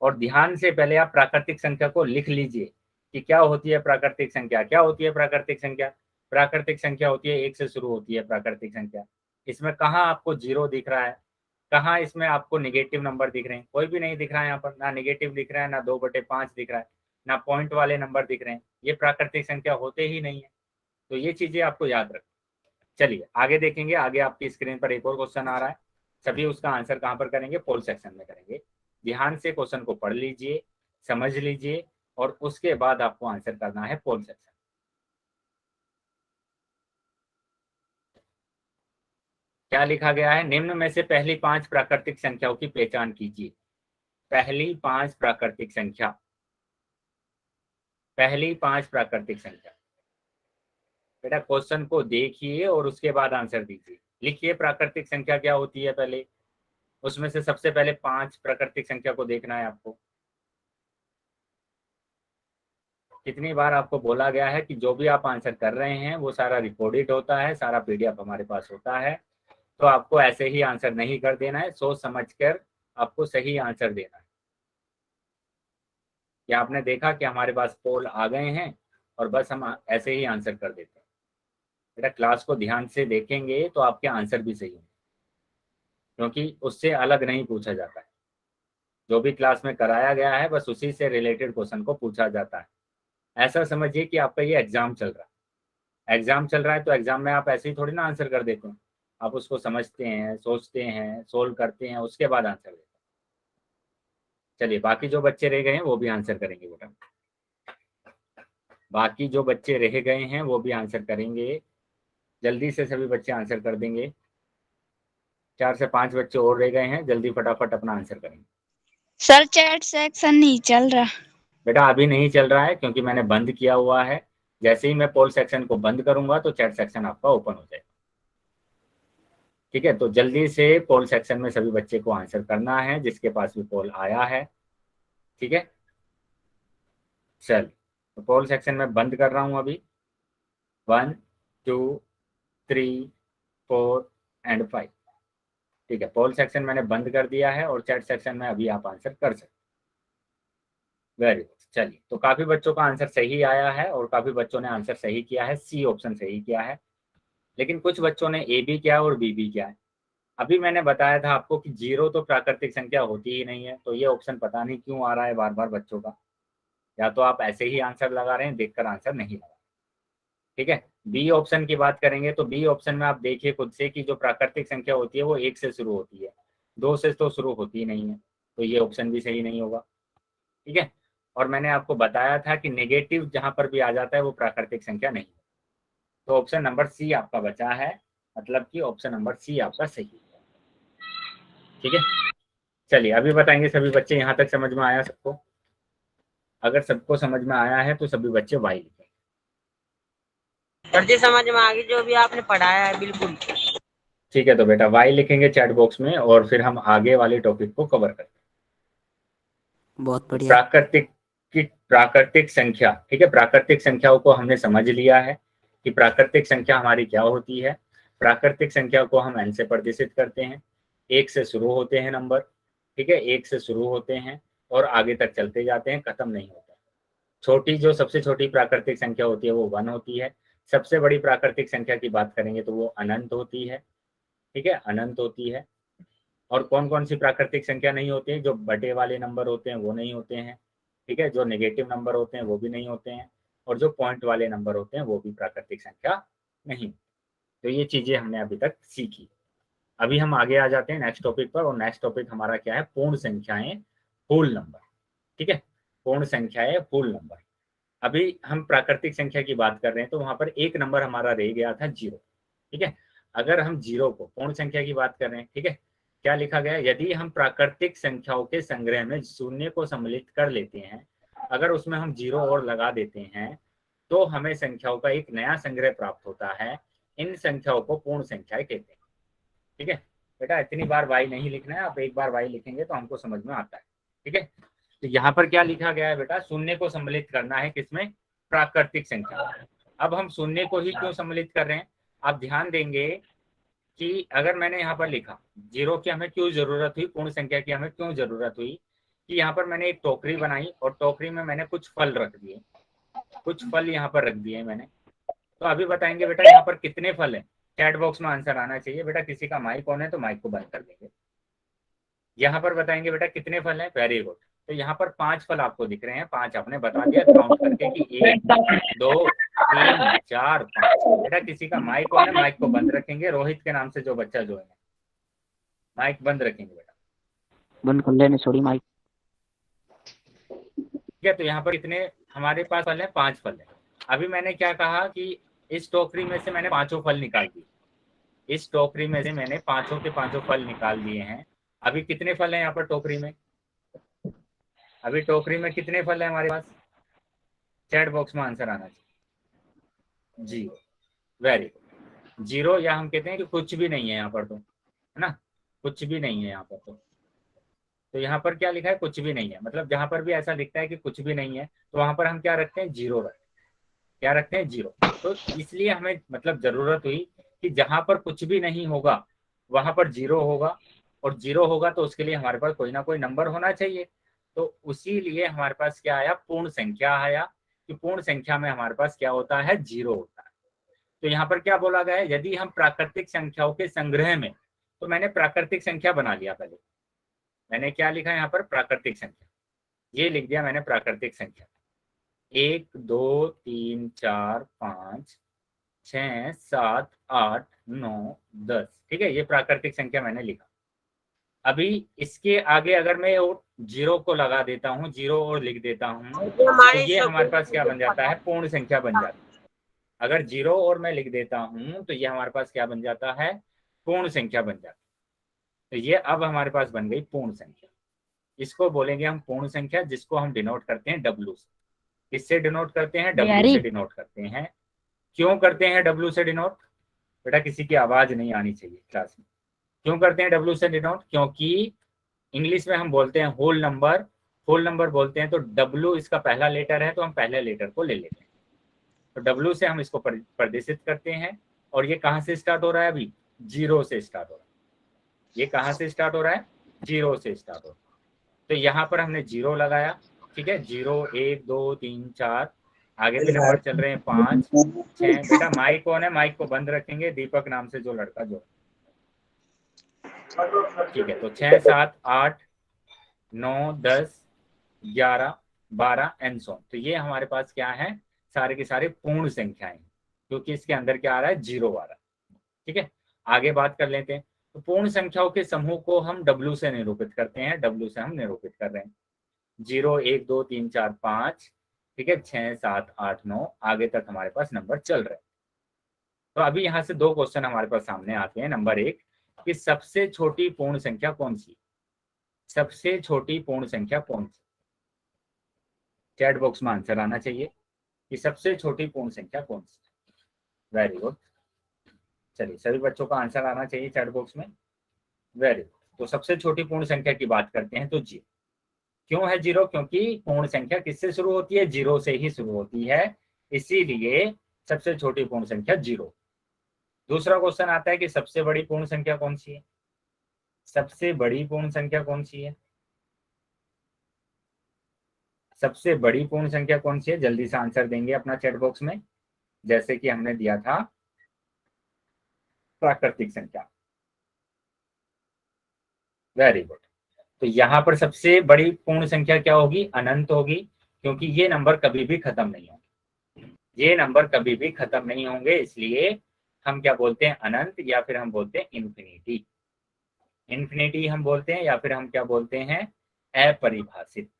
और ध्यान से पहले आप प्राकृतिक संख्या को लिख लीजिए कि क्या होती है प्राकृतिक संख्या, क्या होती है प्राकृतिक संख्या। प्राकृतिक संख्या होती है 1 से शुरू होती है प्राकृतिक संख्या। इसमें कहाँ आपको 0 दिख रहा है, कहाँ इसमें आपको निगेटिव नंबर दिख रहे हैं, कोई भी नहीं दिख रहा है यहाँ पर, ना निगेटिव दिख रहा है, ना 2/5 दिख रहा है, ना पॉइंट वाले नंबर दिख रहे हैं। ये प्राकृतिक संख्या होते ही नहीं है। तो ये चीजें आपको याद रखो। चलिए आगे देखेंगे, आगे आपकी स्क्रीन पर एक और क्वेश्चन आ रहा है। सभी उसका आंसर कहाँ पर करेंगे, पोल सेक्शन में करेंगे। ध्यान से क्वेश्चन को पढ़ लीजिए, समझ लीजिए, और उसके बाद आपको आंसर करना है पोल सेक्शन। क्या लिखा गया है, निम्न में से पहली 5 प्राकृतिक संख्याओं की पहचान कीजिए। पहली 5 प्राकृतिक संख्या, पहली 5 प्राकृतिक संख्या। बेटा क्वेश्चन को देखिए और उसके बाद आंसर दीजिए। लिखिए प्राकृतिक संख्या क्या होती है पहले, उसमें से सबसे पहले 5 प्राकृतिक संख्या को देखना है आपको। कितनी बार आपको बोला गया है कि जो भी आप आंसर कर रहे हैं वो सारा रिकॉर्डेड होता है, सारा पीडीएफ हमारे पास होता है। तो आपको ऐसे ही आंसर नहीं कर देना है, सोच समझ कर आपको सही आंसर देना है। या आपने देखा कि हमारे पास पोल आ गए हैं और बस हम ऐसे ही आंसर कर देते हैं। बेटा क्लास को ध्यान से देखेंगे तो आपके आंसर भी सही होंगे, क्योंकि उससे अलग नहीं पूछा जाता है। जो भी क्लास में कराया गया है बस उसी से रिलेटेड क्वेश्चन को पूछा जाता है। ऐसा समझिए कि आपका ये एग्जाम चल रहा है। एग्जाम चल रहा है तो एग्जाम में आप ऐसे ही थोड़ी ना आंसर कर देते हैं। आप उसको समझते हैं, सोचते हैं, सोल्व करते हैं, उसके बाद आंसर देते हैं। चलिए बाकी जो बच्चे रह गए हैं वो भी आंसर करेंगे बेटा। बाकी जो बच्चे रह गए हैं वो भी आंसर करेंगे, जल्दी से सभी बच्चे आंसर कर देंगे। 4 से 5 बच्चे और रह गए हैं, जल्दी फटाफट अपना आंसर करेंगे। सर चैट सेक्शन नहीं चल रहा। बेटा अभी नहीं चल रहा है क्योंकि मैंने बंद किया हुआ है। जैसे ही मैं पोल सेक्शन को बंद करूंगा तो चैट सेक्शन आपका ओपन हो जाएगा। ठीक है, तो जल्दी से पोल सेक्शन में सभी बच्चे को आंसर करना है जिसके पास भी पोल आया है। ठीक है, चल तो पोल सेक्शन में बंद कर रहा हूं अभी। 1 2 3 4 एंड 5। ठीक है, पोल सेक्शन मैंने बंद कर दिया है और चैट सेक्शन में अभी आप आंसर कर सकते। Very good. चलिए तो काफी बच्चों का आंसर सही आया है और काफी बच्चों ने आंसर सही किया है, सी ऑप्शन सही किया है। लेकिन कुछ बच्चों ने ए भी किया और बी भी किया है। अभी मैंने बताया था आपको कि 0 तो प्राकृतिक संख्या होती ही नहीं है, तो ये ऑप्शन पता नहीं क्यों आ रहा है बार बार बच्चों का। या तो आप ऐसे ही आंसर लगा रहे हैं, देखकर आंसर नहीं लगा। ठीक है, बी ऑप्शन की बात करेंगे तो बी ऑप्शन में आप देखिए खुद से कि जो प्राकृतिक संख्या होती है वो 1 से शुरू होती है, 2 से तो शुरू होती ही नहीं है, तो ये ऑप्शन भी सही नहीं होगा। ठीक है, और मैंने आपको बताया था कि नेगेटिव जहां पर भी आ जाता है वो प्राकृतिक संख्या नहीं है। तो ऑप्शन नंबर सी आपका बचा है, मतलब कि ऑप्शन नंबर सी आपका सही है। ठीक है, चलिए अभी बताएंगे सभी बच्चे, यहाँ तक समझ में आया सबको। अगर सबको समझ में आया है तो सभी बच्चे वाई लिखें। सर जी समझ में आ गई जो भी आपने पढ़ाया है, बिल्कुल। ठीक है, तो बेटा वाई लिखेंगे चैट बॉक्स में और फिर हम आगे वाले टॉपिक को कवर करते हैं। बहुत तो बढ़िया। प्राकृतिक संख्या, ठीक है, प्राकृतिक संख्याओं को हमने समझ लिया है कि प्राकृतिक संख्या हमारी क्या होती है। प्राकृतिक संख्या को हम एन से प्रदर्शित करते हैं। 1 से शुरू होते हैं नंबर, ठीक है, 1 से शुरू होते हैं और आगे तक चलते जाते हैं, खत्म नहीं होता। छोटी जो सबसे छोटी प्राकृतिक संख्या होती है वो 1 होती है। सबसे बड़ी प्राकृतिक संख्या की बात करेंगे तो वो अनंत होती है। ठीक है, अनंत होती है। और कौन कौन सी प्राकृतिक संख्या नहीं होती है, जो बटे वाले नंबर होते हैं वो नहीं होते हैं। ठीक है, जो नेगेटिव नंबर होते हैं वो भी नहीं होते हैं, और जो पॉइंट वाले नंबर होते हैं वो भी प्राकृतिक संख्या नहीं। तो ये चीजें हमने अभी तक सीखी। अभी हम आगे आ जाते हैं नेक्स्ट टॉपिक पर, और नेक्स्ट टॉपिक हमारा क्या है, पूर्ण संख्याएं, होल नंबर। ठीक है, पूर्ण संख्याएं, होल नंबर। अभी हम प्राकृतिक संख्या की बात कर रहे हैं, तो वहां पर एक नंबर हमारा रह गया था 0। ठीक है, अगर हम 0 को पूर्ण संख्या की बात कर रहे हैं, ठीक है, क्या लिखा गया, यदि हम प्राकृतिक संख्याओं के संग्रह में शून्य को सम्मिलित कर लेते हैं, अगर उसमें हम 0 और लगा देते हैं, तो हमें संख्याओं का एक नया संग्रह प्राप्त होता है। इन संख्याओं को पूर्ण संख्याएं कहते हैं। ठीक है बेटा, इतनी बार वाई नहीं लिखना है, आप एक बार वाई लिखेंगे तो हमको समझ में आता है। ठीक है, तो यहाँ पर क्या लिखा गया है बेटा, शून्य को सम्मिलित करना है किसमें, प्राकृतिक संख्या। अब हम शून्य को ही क्यों सम्मिलित कर रहे हैं, आप ध्यान देंगे कि अगर मैंने यहाँ पर लिखा 0 की हमें क्यों जरूरत हुई, पूर्ण संख्या की हमें क्यों जरूरत हुई, कि यहाँ पर मैंने एक टोकरी बनाई और टोकरी में मैंने कुछ फल रख दिए, कुछ फल यहाँ पर रख दिए मैंने। तो अभी बताएंगे बेटा यहाँ पर कितने फल हैं, चैट बॉक्स में आंसर आना चाहिए। बेटा किसी का माइक ऑन है तो माइक को बंद कर देंगे। यहाँ पर बताएंगे बेटा कितने फल हैं, वेरी गुड। तो यहाँ पर 5 फल आपको दिख रहे हैं, 5 आपने बता दिया काउंट करके कि 1 2 3 4 5। बेटा किसी का माइक ऑन है, माइक को बंद रखेंगे। रोहित के नाम से जो बच्चा जो है, माइक बंद रखेंगे बेटा, बंद कर लेने, सॉरी माइक। ठीक है, तो यहाँ पर कितने हमारे पास फल है, 5 फल है। अभी मैंने क्या कहा कि इस टोकरी में से मैंने 5 फल निकाल दिए, इस टोकरी में से मैंने 5 के 5 फल निकाल दिए हैं। अभी कितने फल हैं यहाँ पर टोकरी में, अभी टोकरी में कितने फल हैं हमारे पास, चैट बॉक्स में आंसर आना चाहिए। 0, वेरी गुड। 0 या हम कहते हैं कि कुछ भी नहीं है यहाँ पर, तो है ना, कुछ भी नहीं है यहाँ पर। तो यहाँ पर क्या लिखा है, कुछ भी नहीं है, मतलब जहां पर भी ऐसा दिखता है कि कुछ भी नहीं है, तो वहां पर हम क्या रखते हैं, 0 रखते हैं। क्या रखते हैं, 0। तो इसलिए हमें मतलब जरूरत हुई कि जहां पर कुछ भी नहीं होगा वहां पर 0 होगा, और 0 होगा तो उसके लिए हमारे पास कोई ना कोई नंबर होना चाहिए। तो उसी लिए हमारे पास क्या आया, पूर्ण संख्या आया, कि पूर्ण संख्या में हमारे पास क्या होता है, 0 होता है। तो यहाँ पर क्या बोला गया है, यदि हम प्राकृतिक संख्याओं के संग्रह में, तो मैंने प्राकृतिक संख्या बना लिया पहले, मैंने क्या लिखा यहाँ पर, प्राकृतिक संख्या, ये लिख दिया मैंने प्राकृतिक संख्या। 1 2 3 4 5 6 7 8 9 10। ठीक है, ये प्राकृतिक संख्या मैंने लिखा। अभी इसके आगे अगर मैं 0 को लगा देता हूँ, 0 और लिख देता हूँ, तो ये हमारे पास क्या बन जाता है, पूर्ण संख्या बन जाती है। अगर 0 और मैं लिख देता हूँ तो ये हमारे पास क्या बन जाता है, पूर्ण संख्या बन जाती है। तो ये अब हमारे पास बन गई पूर्ण संख्या। इसको बोलेंगे हम पूर्ण संख्या, जिसको हम डिनोट करते हैं W से। किससे डिनोट करते हैं, W से डिनोट करते हैं। क्यों करते हैं W से डिनोट, बेटा किसी की आवाज नहीं आनी चाहिए क्लास में। क्यों करते हैं W से डिनोट, क्योंकि इंग्लिश में हम बोलते हैं होल नंबर, होल नंबर बोलते हैं, तो W इसका पहला लेटर है, तो हम पहले लेटर को ले लेते हैं। तो W से हम इसको प्रदर्शित करते हैं। और ये कहाँ से स्टार्ट हो रहा है, अभी 0 से स्टार्ट हो रहा है। ये कहाँ से स्टार्ट हो रहा है, 0 से स्टार्ट हो रहा है। तो यहाँ पर हमने 0 लगाया। ठीक है, 0 1 2 3 4, आगे भी नंबर चल रहे हैं 5 6। बेटा माइक ऑन है, माइक को बंद रखेंगे, दीपक नाम से जो लड़का जो, ठीक है। तो 6 7 8 9 10 11 12 एंड सो। तो ये हमारे पास क्या है, सारे के सारे पूर्ण संख्याएं, क्योंकि इसके अंदर क्या आ रहा है, 0 आ रहा है। ठीक है, आगे बात कर लेते हैं। तो पूर्ण संख्याओं के समूह को हम W से निरूपित करते हैं, W से हम निरूपित कर रहे हैं। 0 1 2 3 4 5, ठीक है, 6 7 8 9, आगे तक हमारे पास नंबर चल रहे हैं। तो अभी यहाँ से 2 क्वेश्चन हमारे पास सामने आते हैं। नंबर 1 कि सबसे छोटी पूर्ण संख्या कौन सी, सबसे छोटी पूर्ण संख्या कौन सी, चैट बॉक्स में आंसर आना चाहिए कि सबसे छोटी पूर्ण संख्या कौन सी। वेरी गुड, चलिए सभी बच्चों का आंसर आना चाहिए चैट बॉक्स में। वेरी गुड, तो सबसे छोटी पूर्ण संख्या की बात करते हैं तो 0। क्यों है 0, क्योंकि पूर्ण संख्या किससे शुरू होती है, 0 से ही शुरू होती है, इसीलिए सबसे छोटी पूर्ण संख्या 0। दूसरा क्वेश्चन आता है कि सबसे बड़ी पूर्ण संख्या कौन सी है, सबसे बड़ी पूर्ण संख्या कौन सी है, सबसे बड़ी पूर्ण संख्या कौन सी है, जल्दी से आंसर देंगे अपना चैट बॉक्स में, जैसे कि हमने दिया था प्राकृतिक संख्या। वेरी गुड, तो यहाँ पर सबसे बड़ी पूर्ण संख्या क्या होगी, अनंत होगी, क्योंकि ये नंबर कभी भी खत्म नहीं होंगे, ये नंबर कभी भी खत्म नहीं होंगे, इसलिए हम क्या बोलते हैं, अनंत, या फिर हम बोलते हैं इन्फिनिटी। इन्फिनिटी हम बोलते हैं, या फिर हम क्या बोलते हैं, अपरिभाषित।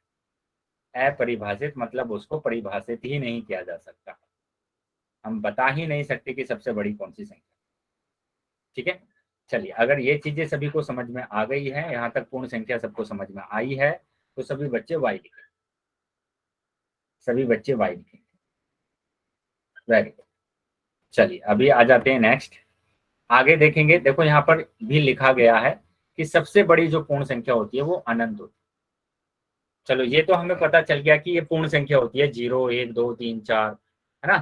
अपरिभाषित मतलब उसको परिभाषित ही नहीं किया जा सकता, हम बता ही नहीं सकते कि सबसे बड़ी कौन सी संख्या। ठीक है, चलिए, अगर ये चीजें सभी को समझ में आ गई है, यहाँ तक पूर्ण संख्या सबको समझ में आई है, तो सभी बच्चे वाई लिखें, सभी बच्चे वाई लिखें। Very good. चलिए अभी आ जाते हैं नेक्स्ट, आगे देखेंगे। देखो यहाँ पर भी लिखा गया है कि सबसे बड़ी जो पूर्ण संख्या होती है वो अनंत होती है। चलो ये तो हमें पता चल गया कि ये पूर्ण संख्या होती है, 0, 1, 2, 3, 4, है ना,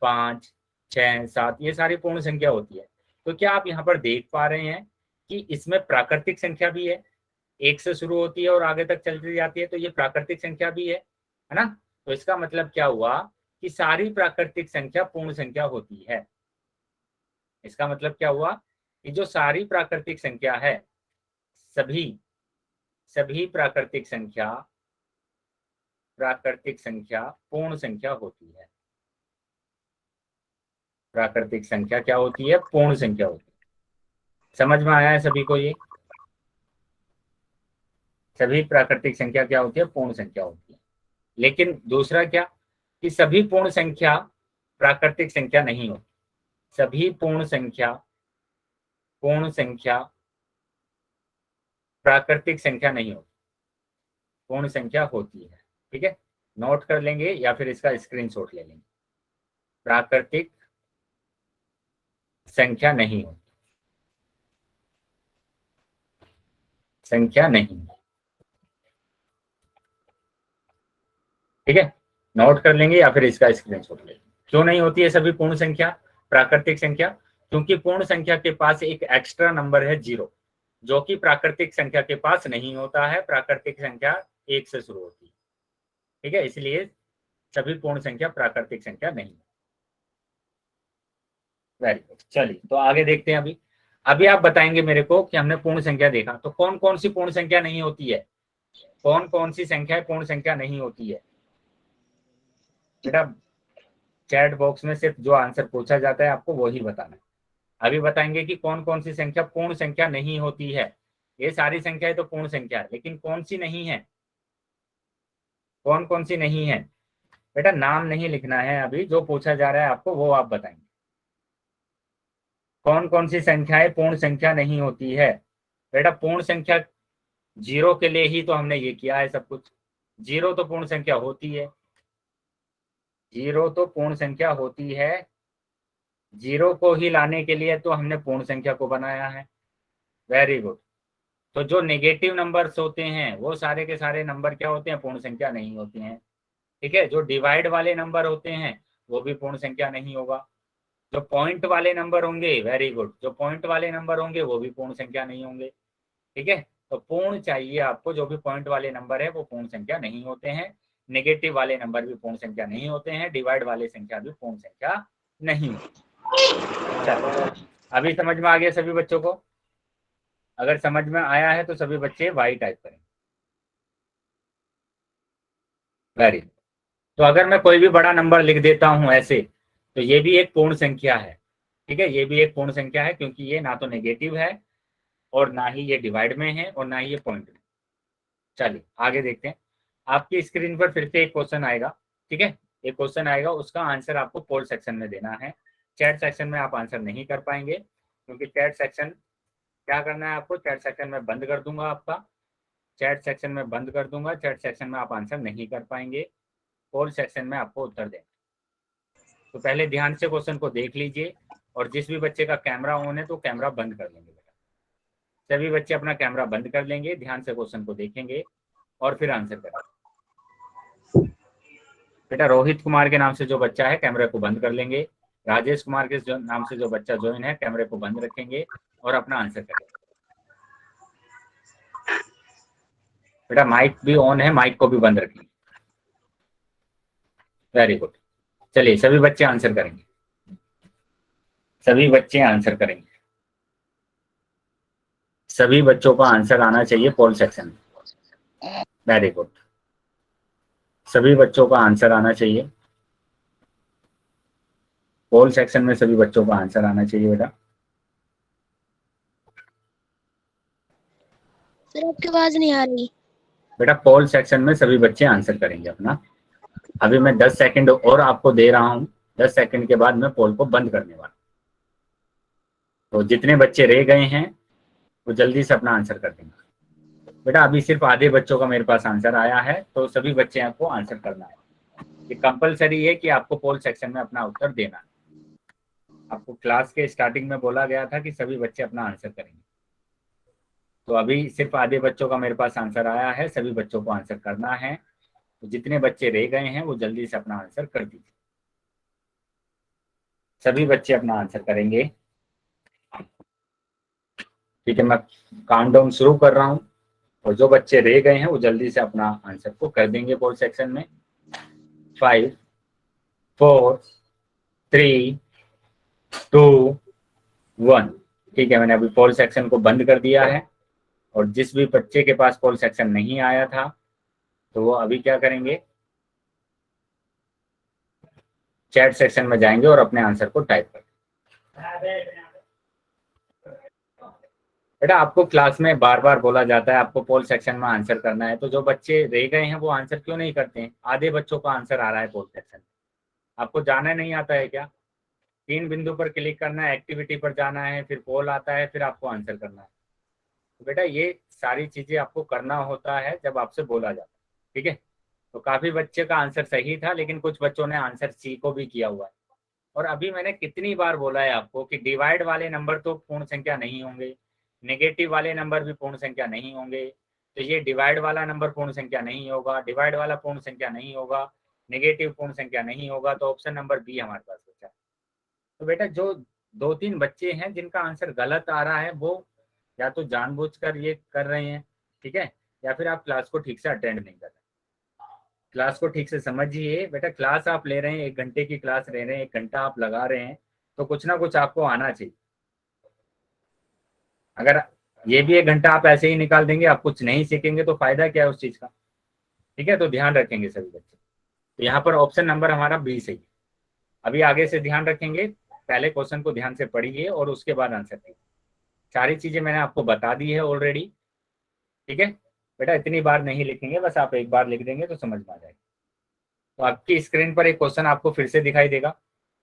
5, 6, 7, ये सारी पूर्ण संख्या होती है। तो क्या आप यहाँ पर देख पा रहे हैं कि इसमें प्राकृतिक संख्या भी है, 1 से शुरू होती है और आगे तक चलती जाती है, तो ये प्राकृतिक संख्या भी है ना। तो इसका मतलब क्या हुआ कि सारी प्राकृतिक संख्या पूर्ण संख्या होती है। इसका मतलब क्या हुआ कि जो सारी प्राकृतिक संख्या है, सभी सभी प्राकृतिक संख्या पूर्ण संख्या होती है। प्राकृतिक संख्या क्या होती है, पूर्ण संख्या होती है। समझ में आया है सभी को ये? सभी प्राकृतिक संख्या क्या होती है, पूर्ण संख्या होती है। लेकिन दूसरा क्या, कि सभी पूर्ण संख्या प्राकृतिक संख्या नहीं होती। सभी पूर्ण संख्या प्राकृतिक संख्या नहीं होती, पूर्ण संख्या होती है। ठीक है, नोट कर लेंगे या फिर इसका स्क्रीनशॉट ले लेंगे। प्राकृतिक संख्या नहीं होती, संख्या नहीं। ठीक है, नोट कर लेंगे या फिर इसका स्क्रीनशॉट ले लेंगे। क्यों नहीं होती है सभी पूर्ण संख्या प्राकृतिक संख्या? क्योंकि पूर्ण संख्या के पास एक एक्स्ट्रा नंबर है 0, जो कि प्राकृतिक संख्या के पास नहीं होता है। प्राकृतिक संख्या 1 से शुरू होती है। ठीक है, इसलिए सभी पूर्ण संख्या प्राकृतिक संख्या नहीं है। Very good. चलिए तो आगे देखते हैं। अभी आप बताएंगे मेरे को कि हमने पूर्ण संख्या देखा, तो कौन कौन सी पूर्ण संख्या नहीं होती है, कौन कौन सी संख्या पूर्ण संख्या नहीं होती है? बेटा चैट बॉक्स में सिर्फ जो आंसर पूछा जाता है आपको वही बताना है। अभी बताएंगे कि कौन कौन सी संख्या पूर्ण संख्या नहीं होती है। ये सारी संख्याएं तो पूर्ण संख्या है, लेकिन कौन सी नहीं है, कौन कौन सी नहीं है? बेटा नाम नहीं लिखना है, अभी जो पूछा जा रहा है आपको वो आप बताएंगे। कौन कौन सी संख्याएं पूर्ण संख्या नहीं होती है? बेटा पूर्ण संख्या 0 के लिए ही तो हमने ये किया है सब कुछ। 0 तो पूर्ण संख्या होती है, 0 तो पूर्ण संख्या होती है। 0 को ही लाने के लिए तो हमने पूर्ण संख्या को बनाया है। Very good. तो जो नेगेटिव नंबर्स होते हैं वो सारे के सारे नंबर क्या होते हैं, पूर्ण संख्या नहीं होते हैं। ठीक है, जो डिवाइड वाले नंबर होते हैं वो भी पूर्ण संख्या नहीं होगा। जो पॉइंट वाले नंबर होंगे, वेरी गुड, जो पॉइंट वाले नंबर होंगे वो भी पूर्ण संख्या नहीं होंगे। ठीक है, तो पूर्ण चाहिए आपको, जो भी पॉइंट वाले नंबर है वो पूर्ण संख्या नहीं होते हैं। नेगेटिव वाले नंबर भी पूर्ण संख्या नहीं होते हैं, डिवाइड वाले संख्या भी पूर्ण संख्या नहीं होती। चलो अभी समझ में आ गया सभी बच्चों को? अगर समझ में आया है तो सभी बच्चे वाई टाइप करें। वेरी। तो अगर मैं कोई भी बड़ा नंबर लिख देता हूं ऐसे, तो ये भी एक पूर्ण संख्या है। ठीक है, ये भी एक पूर्ण संख्या है, क्योंकि ये ना तो नेगेटिव है और ना ही ये डिवाइड में है और ना ही ये पॉइंट में। चलिए आगे देखते हैं। आपकी स्क्रीन पर फिर से एक क्वेश्चन आएगा। ठीक है, एक क्वेश्चन आएगा, उसका आंसर आपको पोल सेक्शन में देना है। चैट सेक्शन में आप आंसर नहीं कर पाएंगे, क्योंकि चैट सेक्शन क्या करना है आपको, चैट सेक्शन में बंद कर दूंगा आपका, चैट सेक्शन में बंद कर दूंगा। चैट सेक्शन में आप आंसर नहीं कर पाएंगे, पोल सेक्शन में आपको उत्तर देना। तो पहले ध्यान से क्वेश्चन को देख लीजिए, और जिस भी बच्चे का कैमरा ऑन है तो कैमरा बंद कर लेंगे। बेटा सभी बच्चे अपना कैमरा बंद कर लेंगे, ध्यान से क्वेश्चन को देखेंगे और फिर आंसर करेंगे। बेटा रोहित कुमार के नाम से जो बच्चा है कैमरे को बंद कर लेंगे, राजेश कुमार के नाम से जो बच्चा ज्वाइन है कैमरे को बंद रखेंगे और अपना आंसर करेंगे। बेटा माइक भी ऑन है, माइक को भी बंद रखेंगे। Very good. चलिए सभी बच्चे आंसर करेंगे, सभी बच्चे आंसर करेंगे। सभी बच्चों का आंसर आना चाहिए पोल सेक्शन में। वेरी गुड, सभी बच्चों का आंसर आना चाहिए। पोल सेक्शन में सभी बच्चों को आंसर आना चाहिए बेटा। सर आपकी आवाज नहीं आ रही। बेटा पोल सेक्शन में सभी बच्चे आंसर करेंगे अपना। अभी मैं 10 सेकंड और आपको दे रहा हूं, 10 सेकंड के बाद मैं पोल को बंद करने वाला हूं। तो जितने बच्चे रह गए हैं वो जल्दी से अपना आंसर कर देंगे। बेटा अभी सिर्फ आधे बच्चों का मेरे पास आंसर आया है, तो सभी बच्चे आपको आंसर करना है। ये कंपलसरी है कि आपको पोल सेक्शन में अपना उत्तर देना है। आपको क्लास के स्टार्टिंग में बोला गया था कि सभी बच्चे अपना आंसर करेंगे। तो अभी सिर्फ आधे बच्चों का मेरे पास आंसर आया है, सभी बच्चों को आंसर करना है। तो जितने बच्चे रह गए हैं वो जल्दी से अपना आंसर कर दीजिए। सभी बच्चे अपना आंसर करेंगे। ठीक है, मैं काउंटडाउन शुरू कर रहा हूं और जो बच्चे रह गए हैं वो जल्दी से अपना आंसर को कर देंगे पोल सेक्शन में। 5 4 3 2 1। ठीक है, मैंने अभी पोल सेक्शन को बंद कर दिया है। और जिस भी बच्चे के पास पोल सेक्शन नहीं आया था तो वो अभी क्या करेंगे, चैट सेक्शन में जाएंगे और अपने आंसर को टाइप करेंगे। बेटा आपको क्लास में बार बार बोला जाता है आपको पोल सेक्शन में आंसर करना है, तो जो बच्चे रह गए हैं वो आंसर क्यों नहीं करते हैं? आधे बच्चों का आंसर आ रहा है पोल सेक्शन। आपको जाना नहीं आता है क्या? 3 बिंदु पर क्लिक करना है, एक्टिविटी पर जाना है, फिर पोल आता है, फिर आपको आंसर करना है। तो बेटा ये सारी चीजें आपको करना होता है जब आपसे बोला जाता है। ठीक है, तो काफी बच्चे का आंसर सही था, लेकिन कुछ बच्चों ने आंसर सी को भी किया हुआ है। और अभी मैंने कितनी बार बोला है आपको कि डिवाइड वाले नंबर तो पूर्ण संख्या नहीं होंगे, नेगेटिव वाले नंबर भी पूर्ण संख्या नहीं होंगे। तो ये डिवाइड वाला नंबर पूर्ण संख्या नहीं होगा, डिवाइड वाला पूर्ण संख्या नहीं होगा, नेगेटिव पूर्ण संख्या नहीं होगा, तो ऑप्शन नंबर बी हमारे पास बचा है। तो बेटा जो 2-3 बच्चे हैं जिनका आंसर गलत आ रहा है वो या तो जानबूझकर ये कर रहे हैं, ठीक है, या फिर आप क्लास को ठीक से अटेंड नहीं कर रहे। क्लास को ठीक से समझिए बेटा, क्लास आप ले रहे हैं, 1 घंटे की क्लास ले रहे हैं, 1 घंटा आप लगा रहे हैं, तो कुछ ना कुछ आपको आना चाहिए। अगर ये भी 1 घंटा आप ऐसे ही निकाल देंगे, आप कुछ नहीं सीखेंगे, तो फायदा क्या है उस चीज का? ठीक है, तो ध्यान रखेंगे सभी बच्चे। तो यहाँ पर ऑप्शन नंबर हमारा बी सही है। अभी आगे से ध्यान रखेंगे, पहले क्वेश्चन को ध्यान से पढ़िए और उसके बाद आंसर कीजिए। सारी चीजें मैंने आपको बता दी है ऑलरेडी। ठीक है बेटा, इतनी बार नहीं लिखेंगे, बस आप एक बार लिख देंगे तो समझ में आ जाएगा। तो आपकी स्क्रीन पर एक क्वेश्चन आपको फिर से दिखाई देगा।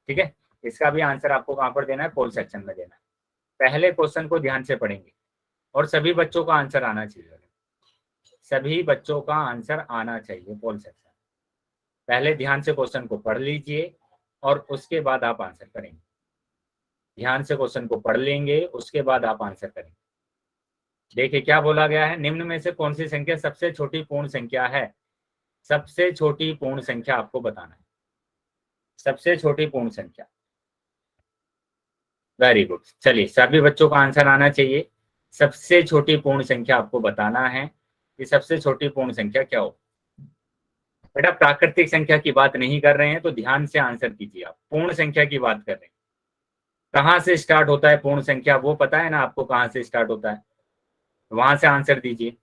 ठीक है, इसका भी आंसर आपको कहाँ पर देना है? पोल सेक्शन में देना है। पहले क्वेश्चन को ध्यान से पढ़ेंगे और सभी बच्चों का आंसर आना चाहिए। सभी बच्चों का आंसर आना चाहिए पोल सेक्शन। पहले ध्यान से क्वेश्चन को पढ़ लीजिए और उसके बाद आप आंसर करेंगे। ध्यान से क्वेश्चन को पढ़ लेंगे, उसके बाद आप आंसर करेंगे। देखिए क्या बोला गया है, निम्न में से कौन सी संख्या सबसे छोटी पूर्ण संख्या है? सबसे छोटी पूर्ण संख्या आपको बताना है, सबसे छोटी पूर्ण संख्या। वेरी गुड, चलिए सभी बच्चों का आंसर आना चाहिए। सबसे छोटी पूर्ण संख्या आपको बताना है कि सबसे छोटी पूर्ण संख्या क्या हो। बेटा प्राकृतिक संख्या की बात नहीं कर रहे हैं, तो ध्यान से आंसर कीजिए। आप पूर्ण संख्या की बात कर रहे हैं। कहाँ से स्टार्ट होता है पूर्ण संख्या, वो पता है ना आपको कहाँ से स्टार्ट होता है? वहां से आंसर दीजिए।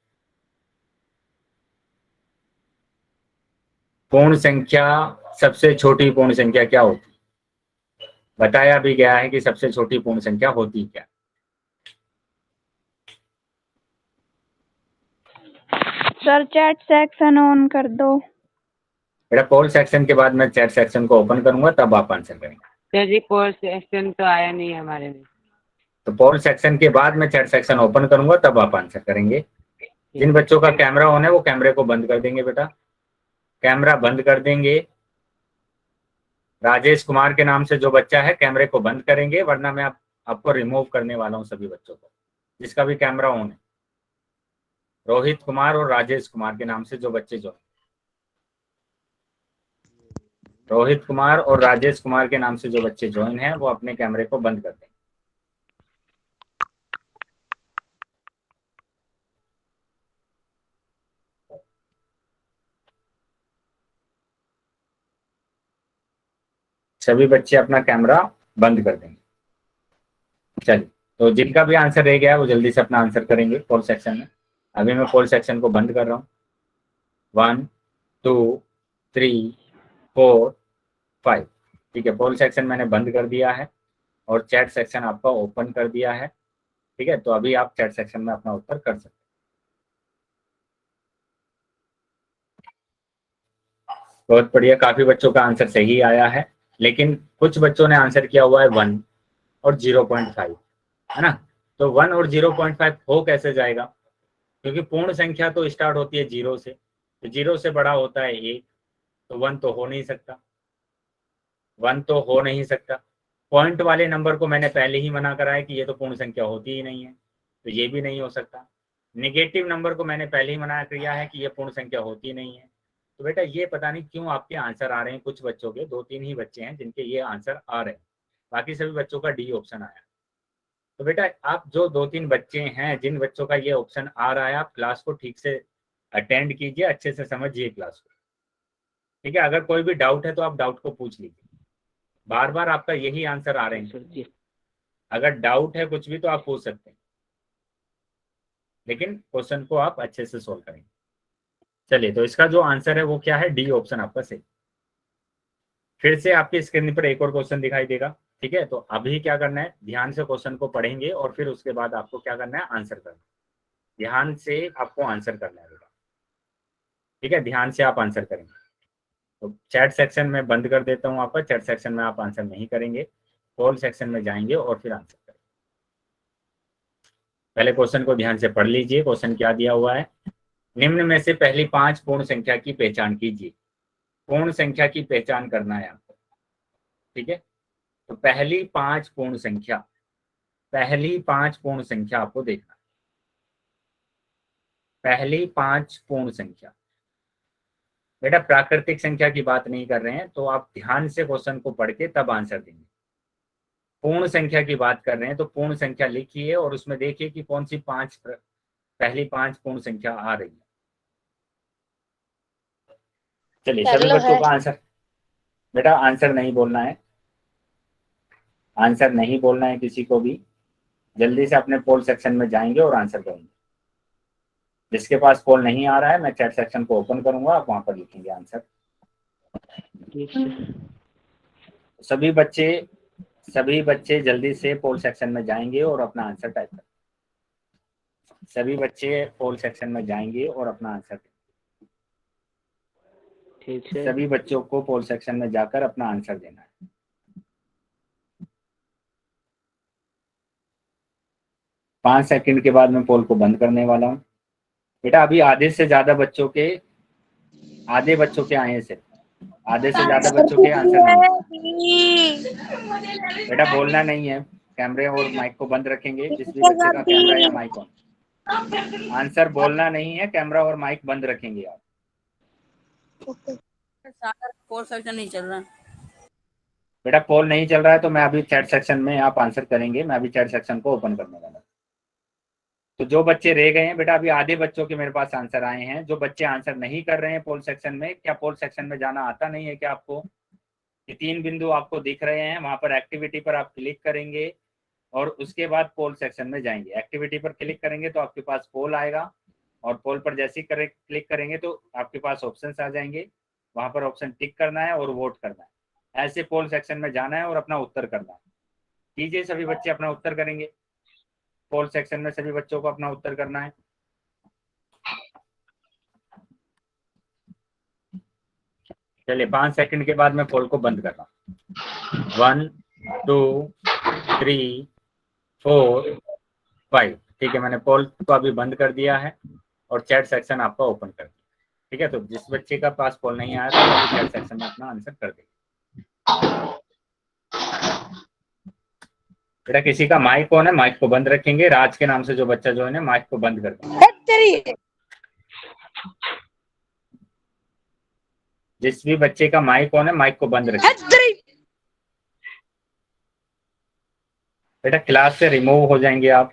पूर्ण संख्या, सबसे छोटी पूर्ण संख्या क्या होती है? बताया भी गया है कि सबसे छोटी पूर्ण संख्या होती क्या। सर चैट सेक्शन ऑन कर दो। बेटा पोल सेक्शन के बाद मैं चैट सेक्शन को ओपन करूंगा, तब आप आंसर करेंगे। सर जी पोल सेक्शन तो आया नहीं हमारे में। तो पोल सेक्शन के बाद मैं चैट सेक्शन ओपन करूंगा, तब आप आंसर करेंगे। जिन बच्चों का कैमरा ऑन है वो कैमरे को बंद कर देंगे। बेटा कैमरा बंद कर देंगे। राजेश कुमार के नाम से जो बच्चा है कैमरे को बंद करेंगे, वरना मैं आपको रिमूव करने वाला हूं सभी बच्चों को जिसका भी कैमरा ऑन है। रोहित कुमार और राजेश कुमार के नाम से जो बच्चे जो, रोहित कुमार और राजेश कुमार के नाम से जो बच्चे ज्वाइन हैं वो अपने कैमरे को बंद कर दें। सभी बच्चे अपना कैमरा बंद कर देंगे। चलिए, तो जिनका भी आंसर रह गया है वो जल्दी से अपना आंसर करेंगे पोल सेक्शन में। अभी मैं पोल सेक्शन को बंद कर रहा हूँ। 1 2 3 4 5। ठीक है, पोल सेक्शन मैंने बंद कर दिया है और चैट सेक्शन आपका ओपन कर दिया है। ठीक है, तो अभी आप चैट सेक्शन में अपना उत्तर कर सकते हैं। बहुत बढ़िया, काफी बच्चों का आंसर सही आया है, लेकिन कुछ बच्चों ने आंसर किया हुआ है 1 और 0.5, है ना। तो 1 और 0.5 हो कैसे जाएगा, क्योंकि पूर्ण संख्या तो स्टार्ट होती है 0 से, तो 0 से बड़ा होता है 1, तो 1 तो हो नहीं सकता, 1 तो हो नहीं सकता। पॉइंट वाले नंबर को मैंने पहले ही मना करा है कि ये तो पूर्ण संख्या होती ही नहीं है, तो ये भी नहीं हो सकता। नेगेटिव नंबर को मैंने पहले ही मना किया है कि ये पूर्ण संख्या होती नहीं है। तो बेटा ये पता नहीं क्यों आपके आंसर आ रहे हैं, कुछ बच्चों के 2-3 ही बच्चे हैं जिनके ये आंसर आ रहे हैं, बाकी सभी बच्चों का डी ऑप्शन आया। तो बेटा आप जो 2-3 बच्चे हैं जिन बच्चों का ये ऑप्शन आ रहा है, आप क्लास को ठीक से अटेंड कीजिए, अच्छे से समझिए क्लास को। ठीक है, अगर कोई भी डाउट है तो आप डाउट को पूछ लीजिए, बार बार आपका यही आंसर आ रहे हैं। सर जी। अगर डाउट है कुछ भी तो आप पूछ सकते हैं, लेकिन क्वेश्चन को आप अच्छे से सोल्व करेंगे। चलिए, तो इसका जो आंसर है वो क्या है, डी ऑप्शन आपका सही। फिर से आपकी स्क्रीन पर एक और क्वेश्चन दिखाई देगा। ठीक है, तो अभी क्या करना है, ध्यान से क्वेश्चन को पढ़ेंगे और फिर उसके बाद आपको क्या करना है, आंसर करना है। ध्यान से आपको आंसर करना है बेटा। ठीक है, ध्यान से आप आंसर करेंगे। तो चैट सेक्शन में बंद कर देता हूँ आपका, चैट सेक्शन में आप आंसर नहीं करेंगे, कॉल सेक्शन में जाएंगे और फिर आंसर करेंगे। पहले क्वेश्चन को ध्यान से पढ़ लीजिए। क्वेश्चन क्या दिया हुआ है, निम्न में से पहली 5 पूर्ण संख्या की पहचान कीजिए। पूर्ण संख्या की पहचान करना है आपको। ठीक है, तो पहली 5 पूर्ण संख्या, पहली 5 पूर्ण संख्या आपको देखना है। पहली 5 पूर्ण संख्या, बेटा प्राकृतिक संख्या की बात नहीं कर रहे हैं, तो आप ध्यान से क्वेश्चन को पढ़ के तब आंसर देंगे। पूर्ण संख्या की बात कर रहे हैं तो पूर्ण संख्या लिखिए और उसमें देखिए कि कौन सी पहली 5 पूर्ण संख्या आ रही है। चलिए, सभी बच्चों का आंसर, बेटा आंसर नहीं बोलना है, आंसर नहीं बोलना है किसी को भी। जल्दी से अपने पोल सेक्शन में जाएंगे और आंसर करेंगे। जिसके पास पोल नहीं आ रहा है, मैं चैट सेक्शन को ओपन करूंगा, आप वहां पर लिखेंगे आंसर। ठीक सर। सभी बच्चे जल्दी से पोल सेक्शन में जाएंगे और अपना आंसर टाइप करें। सभी बच्चे पोल सेक्शन में जाएंगे और अपना आंसर दें। ठीक सर। सभी बच्चों को पोल सेक्शन में जाकर अपना आंसर देना है। पांच सेकंड के बाद मैं पोल को बंद करने वाला हूँ। बेटा अभी आधे बच्चों के आए हैं, सिर्फ आधे से ज्यादा बच्चों के आंसर नहीं। बेटा बोलना नहीं है, कैमरे और माइक को बंद रखेंगे, जिस भी बच्चे का कैमरा या माइक ऑन। आंसर बोलना नहीं है, कैमरा और माइक बंद रखेंगे आप। पोल सेक्शन नहीं चल रहा। बेटा पोल नहीं चल रहा है तो मैं अभी चैट सेक्शन में आप आंसर करेंगे, मैं अभी चैट सेक्शन को ओपन करने वाला हूँ। तो जो बच्चे रह गए हैं बेटा, अभी आधे बच्चों के मेरे पास आंसर आए हैं। जो बच्चे आंसर नहीं कर रहे हैं पोल सेक्शन में, क्या पोल सेक्शन में जाना आता नहीं है क्या आपको? ये 3 बिंदु आपको दिख रहे हैं, वहां पर एक्टिविटी पर आप क्लिक करेंगे और उसके बाद पोल सेक्शन में जाएंगे। एक्टिविटी पर क्लिक करेंगे तो आपके पास पोल आएगा और पोल पर जैसे ही क्लिक करेंगे तो आपके पास ऑप्शंस आ जाएंगे। वहां पर ऑप्शन टिक करना है और वोट करना है। ऐसे पोल सेक्शन में जाना है और अपना उत्तर करना है। कीजिए, सभी बच्चे अपना उत्तर करेंगे। पोल सेक्शन में सभी बच्चों को अपना उत्तर करना है। चलिए, 5 सेकंड के बाद मैं पोल को बंद कर रहा हूँ। 1 2 3 4 5। ठीक है, मैंने पोल को अभी बंद कर दिया है और चैट सेक्शन आपका ओपन कर दिया। ठीक है, तो जिस बच्चे का पास पोल नहीं आया था वो चैट सेक्शन में अपना आंसर कर देगा। बेटा किसी का माइक ऑन है, माइक को बंद रखेंगे। राज के नाम से जो बच्चा जो है माइक को बंद कर देंगे। जिस भी बच्चे का माइक ऑन है, माइक को बंद रखेंगे। बेटा क्लास से रिमूव हो जाएंगे आप।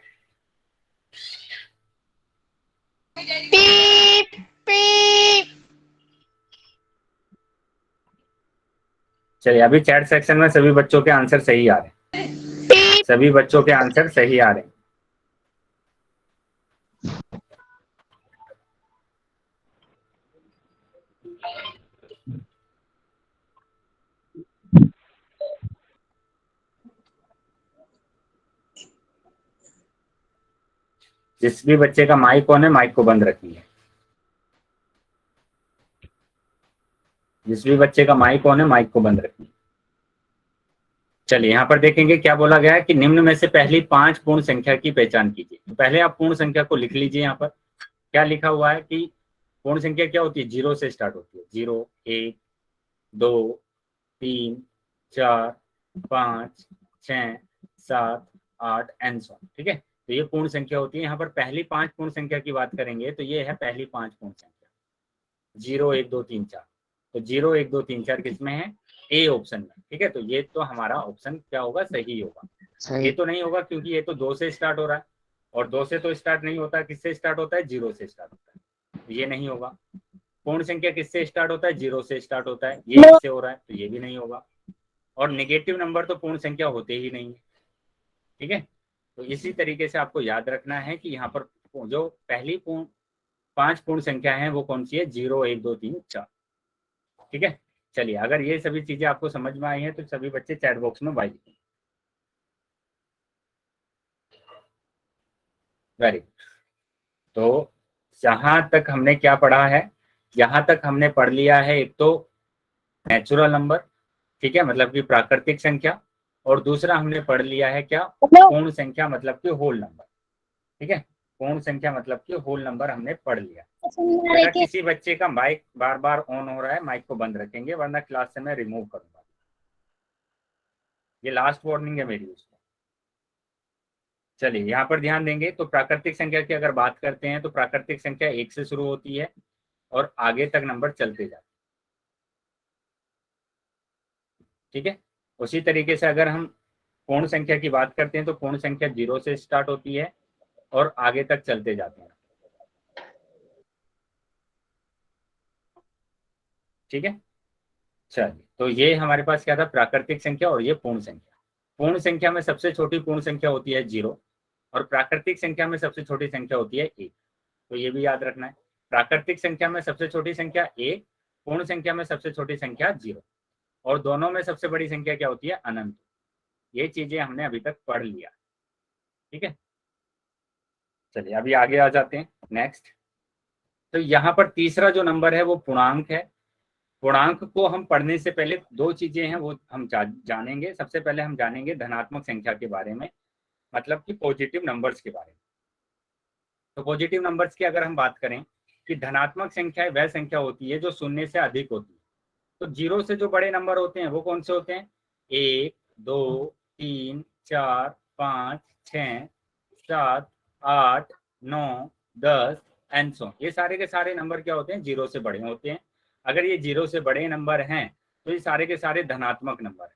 चलिए, अभी चैट सेक्शन में सभी बच्चों के आंसर सही आ रहे हैं। सभी बच्चों के आंसर सही आ रहे हैं। जिस भी बच्चे का माइक ऑन है माइक को बंद रखेंगे। जिस भी बच्चे का माइक ऑन है माइक को बंद रखेंगे। चलिए यहाँ पर देखेंगे क्या बोला गया है कि निम्न में से पहली 5 पूर्ण संख्या की पहचान कीजिए। तो पहले आप पूर्ण संख्या को लिख लीजिए। यहाँ पर क्या लिखा हुआ है कि पूर्ण संख्या क्या होती है, 0 से स्टार्ट होती है। 0, 1, 2, 3, 4, 5, 6, 7, 8 एंड सो। ठीक है, तो ये पूर्ण संख्या होती है। यहाँ पर पहली 5 पूर्ण संख्या की बात करेंगे तो ये है पहली 5 पूर्ण संख्या, 0, 1, 2, 3, 4। तो 0, 1, 2, 3, 4 किसमें है, ए ऑप्शन में। ठीक है, तो ये तो हमारा ऑप्शन क्या होगा, सही होगा। ये तो नहीं होगा क्योंकि ये तो 2 से स्टार्ट हो रहा है और 2 से तो स्टार्ट नहीं होता, किससे स्टार्ट होता है, 0 से स्टार्ट होता है, तो ये नहीं होगा। पूर्ण संख्या किससे स्टार्ट होता है, 0 से स्टार्ट होता है, ये इससे हो रहा है तो ये भी नहीं होगा। और नेगेटिव नंबर तो पूर्ण संख्या होते ही नहीं है। ठीक है, तो इसी तरीके से आपको याद रखना है कि यहाँ पर जो पहली 5 पूर्ण संख्या है वो कौन सी है, 0, 1, 2, 3, 4। ठीक है, चलिए अगर ये सभी चीजें आपको समझ में आई हैं तो सभी बच्चे चैट बॉक्स में बाई लिखें। Very good. तो जहां तक हमने क्या पढ़ा है, यहाँ तक हमने पढ़ लिया है एक तो नेचुरल नंबर, ठीक है, मतलब कि प्राकृतिक संख्या, और दूसरा हमने पढ़ लिया है क्या, पूर्ण संख्या मतलब कि होल नंबर। ठीक है, पूर्ण संख्या मतलब कि होल नंबर हमने पढ़ लिया। बेटा किसी बच्चे का माइक बार बार ऑन हो रहा है, माइक को बंद रखेंगे वरना क्लास से मैं रिमूव करूंगा। ये लास्ट वार्निंग है मेरी उसको। चलिए यहाँ पर ध्यान देंगे तो प्राकृतिक संख्या की अगर बात करते हैं तो प्राकृतिक संख्या 1 से शुरू होती है और आगे तक नंबर चलते जाते हैं। ठीक है, उसी तरीके से अगर हम पूर्ण संख्या की बात करते हैं तो पूर्ण संख्या 0 से स्टार्ट होती है और आगे तक चलते जाते हैं। ठीक है, चलिए तो ये हमारे पास क्या था, प्राकृतिक संख्या और ये पूर्ण संख्या। पूर्ण संख्या में सबसे छोटी पूर्ण संख्या होती है 0 और प्राकृतिक संख्या में सबसे छोटी संख्या होती है 1। तो ये भी याद रखना है, प्राकृतिक संख्या में सबसे छोटी संख्या 1, पूर्ण संख्या में सबसे छोटी संख्या 0 और दोनों में सबसे बड़ी संख्या क्या होती है, अनंत। ये चीजें हमने अभी तक पढ़ लिया। ठीक है, चलिए अभी आगे आ जाते हैं नेक्स्ट। तो यहाँ पर तीसरा जो नंबर है वो पूर्णांक है। पूर्णांक को हम पढ़ने से पहले 2 चीजें हैं वो हम जानेंगे। सबसे पहले हम जानेंगे धनात्मक संख्या के बारे में, मतलब कि पॉजिटिव नंबर्स के बारे में। तो पॉजिटिव नंबर्स की अगर हम बात करें कि धनात्मक संख्या वह संख्या होती है जो 0 से अधिक होती है। तो 0 से जो बड़े नंबर होते हैं वो कौन से होते हैं, 1, 2, 3, 4, 5, 6, 7, 8, 9, 10 एंड सो। ये सारे के सारे नंबर क्या होते हैं, 0 से बड़े होते हैं। अगर ये 0 से बड़े नंबर हैं तो ये सारे के सारे धनात्मक नंबर है।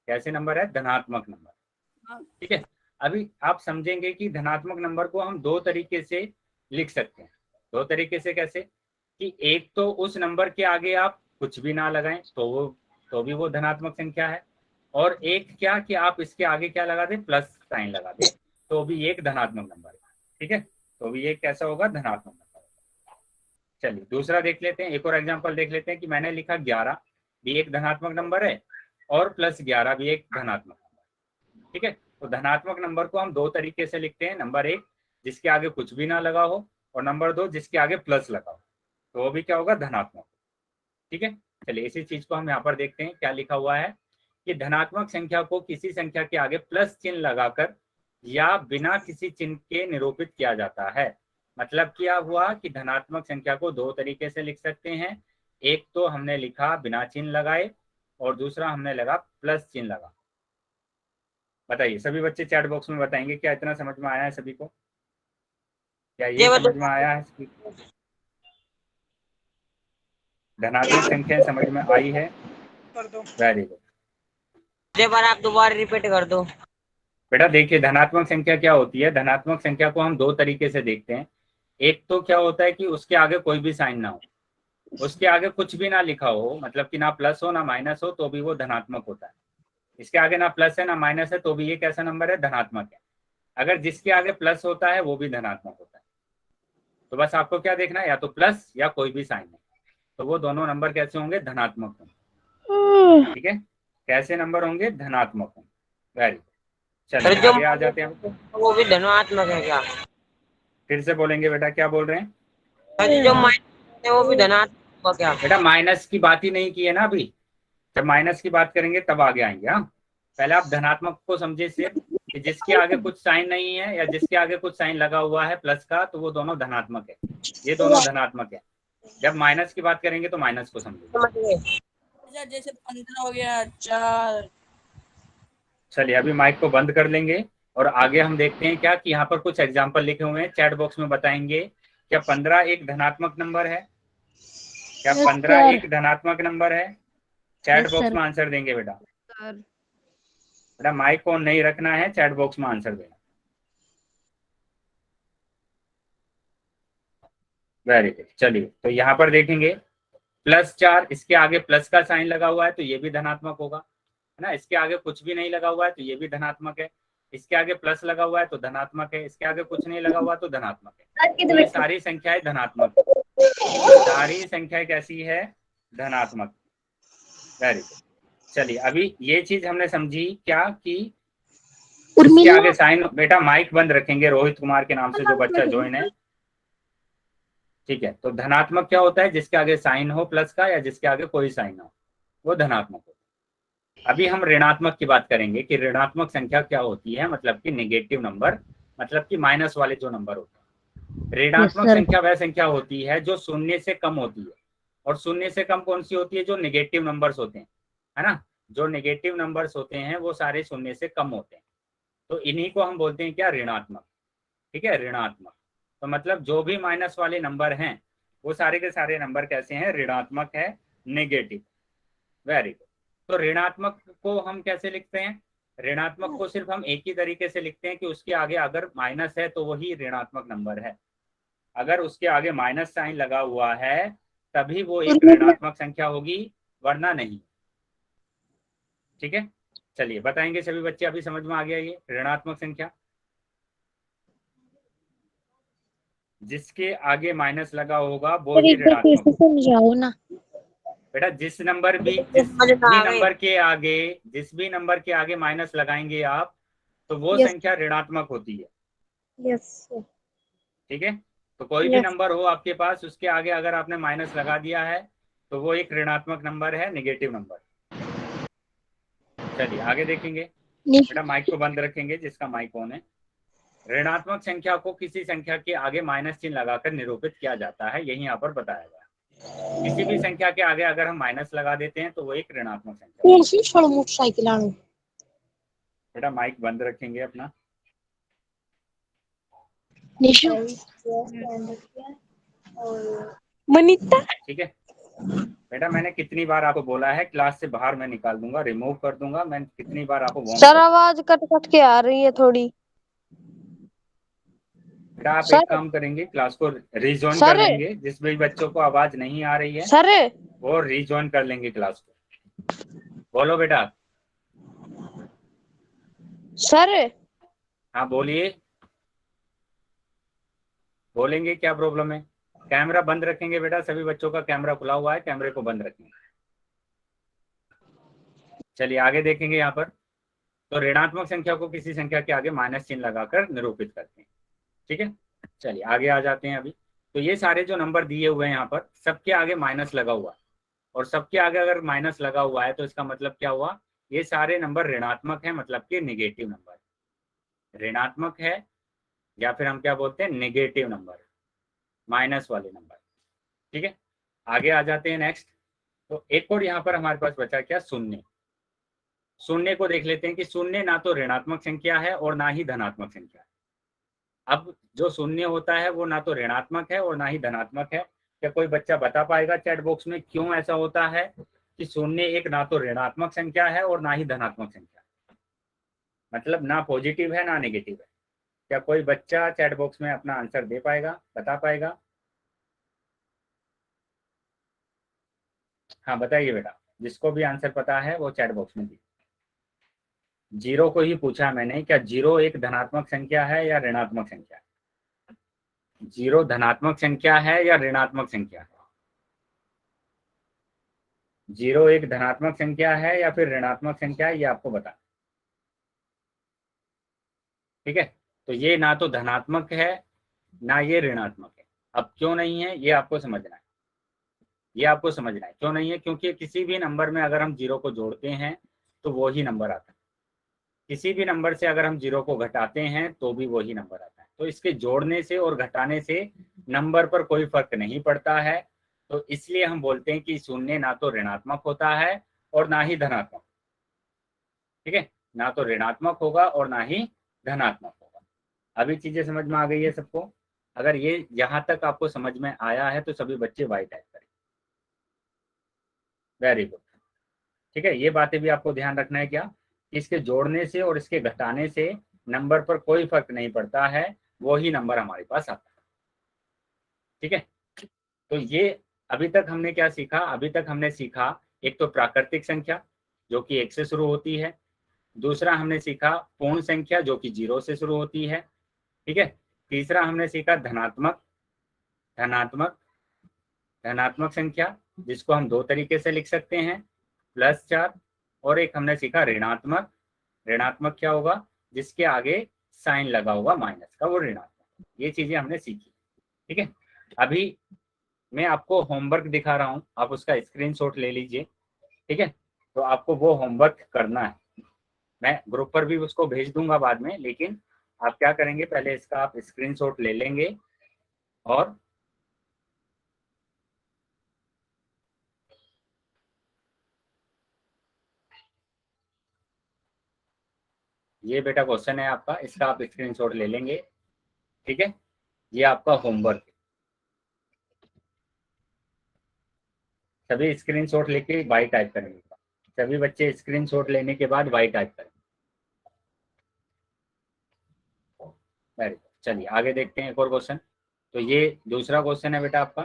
कैसे नंबर है, धनात्मक नंबर। ठीक है, अभी आप समझेंगे कि धनात्मक नंबर को हम 2 तरीके से लिख सकते हैं। 2 तरीके से कैसे, कि एक तो उस नंबर के आगे आप कुछ भी ना लगाएं तो भी वो धनात्मक संख्या है, और एक क्या कि आप इसके आगे क्या लगा दें, प्लस साइन लगा दें, तो भी एक धनात्मक नंबर है। ठीक है, तो भी एक कैसा होगा, धनात्मक नंबर। चलिए दूसरा देख लेते हैं, एक और एग्जांपल देख लेते हैं कि मैंने लिखा 11 भी एक धनात्मक नंबर है और प्लस 11 भी एक धनात्मक नंबर। ठीक है, तो धनात्मक नंबर को हम 2 तरीके से लिखते हैं। नंबर 1 जिसके आगे कुछ भी ना लगा हो, और नंबर 2 जिसके आगे प्लस लगा हो, तो वो भी क्या होगा, धनात्मक। ठीक है, चलिए इसी चीज को हम यहाँ पर देखते हैं क्या लिखा हुआ है कि धनात्मक संख्या को किसी संख्या के आगे प्लस चिन्ह लगाकर या बिना किसी चिन्ह के निरूपित किया जाता है। मतलब क्या हुआ कि धनात्मक संख्या को 2 तरीके से लिख सकते हैं। एक तो हमने लिखा बिना चिन्ह लगाए और दूसरा हमने लगा प्लस चिन्ह लगा। बताइए सभी बच्चे चैट बॉक्स में बताएंगे क्या इतना समझ में आया है सभी को, क्या ये समझ में आया है, धनात्मक संख्या समझ में आई है। वेरी गुड, एक बार आप दोबारा रिपीट कर दो। बेटा देखिए धनात्मक संख्या क्या होती है, धनात्मक संख्या को हम 2 तरीके से देखते हैं। एक तो क्या होता है कि उसके आगे कोई भी साइन ना हो, उसके आगे कुछ भी ना लिखा हो, मतलब कि ना प्लस हो ना माइनस हो, तो भी वो धनात्मक होता है। इसके आगे ना प्लस है ना माइनस है तो भी ये कैसा नंबर है, धनात्मक है। अगर जिसके आगे प्लस होता है वो भी धनात्मक होता है। तो बस आपको क्या देखना है, या तो प्लस या कोई भी साइन है, तो वो दोनों नंबर कैसे होंगे, धनात्मक होंगे। ठीक है, कैसे नंबर होंगे, धनात्मक होंगे। वेरी गुड, चलिए आगे आ जाते हैं। वो भी धनात्मक है क्या? फिर से बोलेंगे बेटा, क्या बोल रहे हैं? सर जी जो माइनस है वो भी धनात्मक होगा क्या? बेटा माइनस की बात ही नहीं की है ना अभी, जब माइनस की बात करेंगे तब आगे आएंगे। हाँ, पहले आप धनात्मक को समझिए सिर्फ, कि जिसके आगे कुछ साइन नहीं है या जिसके आगे कुछ साइन लगा हुआ है प्लस का, तो वो दोनों धनात्मक है, ये दोनों धनात्मक है। जब माइनस की बात करेंगे तो माइनस को समझिए। समझ गए? जैसे 15 हो गया 4। चलिए अभी माइक को बंद कर लेंगे और आगे हम देखते हैं क्या, कि यहाँ पर कुछ एग्जाम्पल लिखे हुए हैं, चैट बॉक्स में बताएंगे। क्या 15 एक धनात्मक नंबर है? क्या 15 एक धनात्मक नंबर है? चैट बॉक्स में आंसर देंगे बेटा। बेटा माइक को नहीं रखना है, चैट बॉक्स में आंसर देना। Very good. चलिए तो यहाँ पर देखेंगे +4, इसके आगे प्लस का साइन लगा हुआ है तो ये भी धनात्मक होगा, है ना। इसके आगे कुछ भी नहीं लगा हुआ है तो ये भी धनात्मक है। इसके आगे प्लस लगा हुआ है तो धनात्मक है। इसके आगे कुछ नहीं लगा हुआ तो धनात्मक है। तो ये सारी संख्याएं धनात्मक, सारी संख्याएं कैसी है? धनात्मक। Very good. चलिए अभी ये चीज हमने समझी क्या, कि इसके आगे साइन, बेटा माइक बंद रखेंगे, रोहित कुमार के नाम से जो बच्चा ज्वाइन है, ठीक है। तो धनात्मक क्या होता है? जिसके आगे साइन हो प्लस का या जिसके आगे कोई साइन हो, वो धनात्मक होता है। अभी हम ऋणात्मक की बात करेंगे कि ऋणात्मक संख्या क्या होती है, मतलब कि नेगेटिव नंबर, मतलब कि माइनस वाले जो नंबर होते हैं। ऋणात्मक संख्या वह संख्या होती है जो शून्य से कम होती है, और शून्य से कम कौन सी होती है? जो नेगेटिव नंबर्स होते हैं, है ना। जो नेगेटिव नंबर्स होते हैं वो सारे शून्य से कम होते हैं, तो इन्हीं को हम बोलते हैं क्या? ऋणात्मक। ठीक है, ऋणात्मक। तो मतलब जो भी माइनस वाले नंबर हैं वो सारे के सारे नंबर कैसे हैं? ऋणात्मक है, नेगेटिव। Very good. तो ऋणात्मक को हम कैसे लिखते हैं? ऋणात्मक को सिर्फ हम एक ही तरीके से लिखते हैं कि उसके आगे अगर माइनस है तो वही ऋणात्मक नंबर है। अगर उसके आगे माइनस साइन लगा हुआ है तभी वो एक ऋणात्मक संख्या होगी, वरना नहीं। ठीक है, चलिए बताएंगे सभी बच्चे। अभी समझ में आ गया ये ऋणात्मक संख्या? जिसके आगे माइनस लगा होगा वो ही ऋणात्मक। समझाओ ना। बेटा जिस नंबर भी नंबर के आगे, जिस भी नंबर के आगे माइनस लगाएंगे आप, तो वो संख्या ऋणात्मक होती है। यस। ठीक है, तो कोई भी नंबर हो आपके पास, उसके आगे अगर आपने माइनस लगा दिया है तो वो एक ऋणात्मक नंबर है, नेगेटिव नंबर। चलिए आगे देखेंगे। बेटा माइक को बंद रखेंगे जिसका माइक ऑन है। ऋणात्मक संख्या को किसी संख्या के आगे माइनस चिन्ह लगाकर निरूपित किया जाता है, यही यहाँ पर बताया गया। किसी भी संख्या के आगे अगर हम माइनस लगा देते हैं तो वो एक ऋणात्मक संख्या। मोटरसाइकिल बेटा माइक बंद रखेंगे अपना। मनीता। ठीक है बेटा, मैंने कितनी बार आपको बोला है क्लास से बाहर मैं निकाल दूंगा, रिमूव कर दूंगा। मैं कितनी बार आपको वार्न सर आवाज कट कट के आ रही है थोड़ी। बेटा आप एक काम करेंगे, क्लास को रीजॉइन कर लेंगे। जिस भी बच्चों को आवाज नहीं आ रही है सर वो रीजॉइन कर लेंगे क्लास को। बोलो बेटा। सर। हाँ बोलिए, बोलेंगे क्या प्रॉब्लम है? कैमरा बंद रखेंगे बेटा, सभी बच्चों का कैमरा खुला हुआ है, कैमरे को बंद रखेंगे। चलिए आगे देखेंगे यहाँ पर। तो ऋणात्मक संख्या को किसी संख्या के आगे माइनस चिन्ह लगाकर निरूपित करते हैं। ठीक है, चलिए आगे आ जाते हैं अभी। तो ये सारे जो नंबर दिए हुए हैं यहाँ पर, सबके आगे माइनस लगा हुआ है, और सबके आगे अगर माइनस लगा हुआ है तो इसका मतलब क्या हुआ? ये सारे नंबर ऋणात्मक है, मतलब कि नेगेटिव नंबर। ऋणात्मक है या फिर हम क्या बोलते हैं? नेगेटिव नंबर, माइनस वाले नंबर। ठीक है, आगे आ जाते हैं नेक्स्ट। तो एक और यहाँ पर हमारे पास बचा क्या? शून्य। शून्य को देख लेते हैं कि शून्य ना तो ऋणात्मक संख्या है और ना ही धनात्मक संख्या है। अब जो शून्य होता है वो ना तो ऋणात्मक है और ना ही धनात्मक है। क्या कोई बच्चा बता पाएगा चैट बॉक्स में क्यों ऐसा होता है कि शून्य एक ना तो ऋणात्मक संख्या है और ना ही धनात्मक संख्या है? मतलब ना पॉजिटिव है ना नेगेटिव है। क्या कोई बच्चा चैट बॉक्स में अपना आंसर दे पाएगा, बता पाएगा? हाँ बताइए बेटा, जिसको भी आंसर पता है वो चैट बॉक्स में दीजिए। जीरो को ही पूछा मैंने, क्या जीरो एक धनात्मक संख्या है या ऋणात्मक संख्या है? जीरो धनात्मक संख्या है या ऋणात्मक संख्या है? जीरो एक धनात्मक संख्या है या फिर ऋणात्मक संख्या है, ये आपको बता। ठीक है, तो ये ना तो धनात्मक है ना ये ऋणात्मक है। अब क्यों नहीं है ये आपको समझना है, ये आपको समझना है क्यों नहीं है, क्योंकि किसी भी नंबर में अगर हम 0 को जोड़ते हैं तो वो ही नंबर आता है, किसी भी नंबर से अगर हम 0 को घटाते हैं तो भी वही नंबर आता है। तो इसके जोड़ने से और घटाने से नंबर पर कोई फर्क नहीं पड़ता है, तो इसलिए हम बोलते हैं कि शून्य ना तो ऋणात्मक होता है और ना ही धनात्मक। ठीक है, ना तो ऋणात्मक होगा और ना ही धनात्मक होगा। अभी चीजें समझ में आ गई है सबको? अगर ये यहाँ तक आपको समझ में आया है तो सभी बच्चे वाई टाइप करें। Very good. ठीक है, ये बातें भी आपको ध्यान रखना है क्या, इसके जोड़ने से और इसके घटाने से नंबर पर कोई फर्क नहीं पड़ता है, वो ही नंबर हमारे पास आता है। ठीक है, तो ये अभी तक हमने क्या सीखा? अभी तक हमने सीखा एक तो प्राकृतिक संख्या जो कि 1 से शुरू होती है, दूसरा हमने सीखा पूर्ण संख्या जो कि 0 से शुरू होती है। ठीक है, तीसरा हमने सीखा धनात्मक धनात्मक धनात्मक संख्या जिसको हम 2 तरीके से लिख सकते हैं, +4, और एक हमने सीखा ऋणात्मक। ऋणात्मक क्या होगा? जिसके आगे साइन लगा होगा माइनस का, वो ऋणात्मक। ये चीजें हमने सीखी। ठीक है, अभी मैं आपको होमवर्क दिखा रहा हूँ, आप उसका स्क्रीनशॉट ले लीजिए। ठीक है, तो आपको वो होमवर्क करना है, मैं ग्रुप पर भी उसको भेज दूंगा बाद में, लेकिन आप क्या करेंगे, पहले इसका आप स्क्रीनशॉट ले लेंगे और ये बेटा क्वेश्चन है आपका, इसका आप स्क्रीनशॉट ले लेंगे। ठीक है, ये आपका होमवर्क है। सभी स्क्रीनशॉट लेके वाई टाइप करेंगे, सभी बच्चे स्क्रीनशॉट लेने के बाद वाई टाइप करें। वेरी गुड, चलिए आगे देखते हैं एक और क्वेश्चन। तो ये दूसरा क्वेश्चन है बेटा आपका।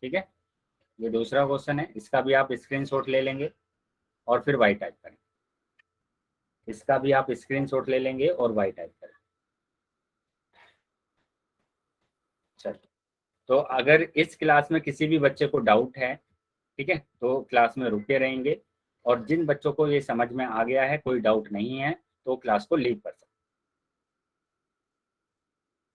ठीक है, ये दूसरा क्वेश्चन है, इसका भी आप स्क्रीनशॉट ले लेंगे और फिर वाई टाइप करें। इसका भी आप स्क्रीनशॉट ले लेंगे और वाई टाइप करें। चलिए, तो अगर इस क्लास में किसी भी बच्चे को डाउट है, ठीक है, तो क्लास में रुके रहेंगे, और जिन बच्चों को ये समझ में आ गया है, कोई डाउट नहीं है, तो क्लास को लीव कर सकते हैं।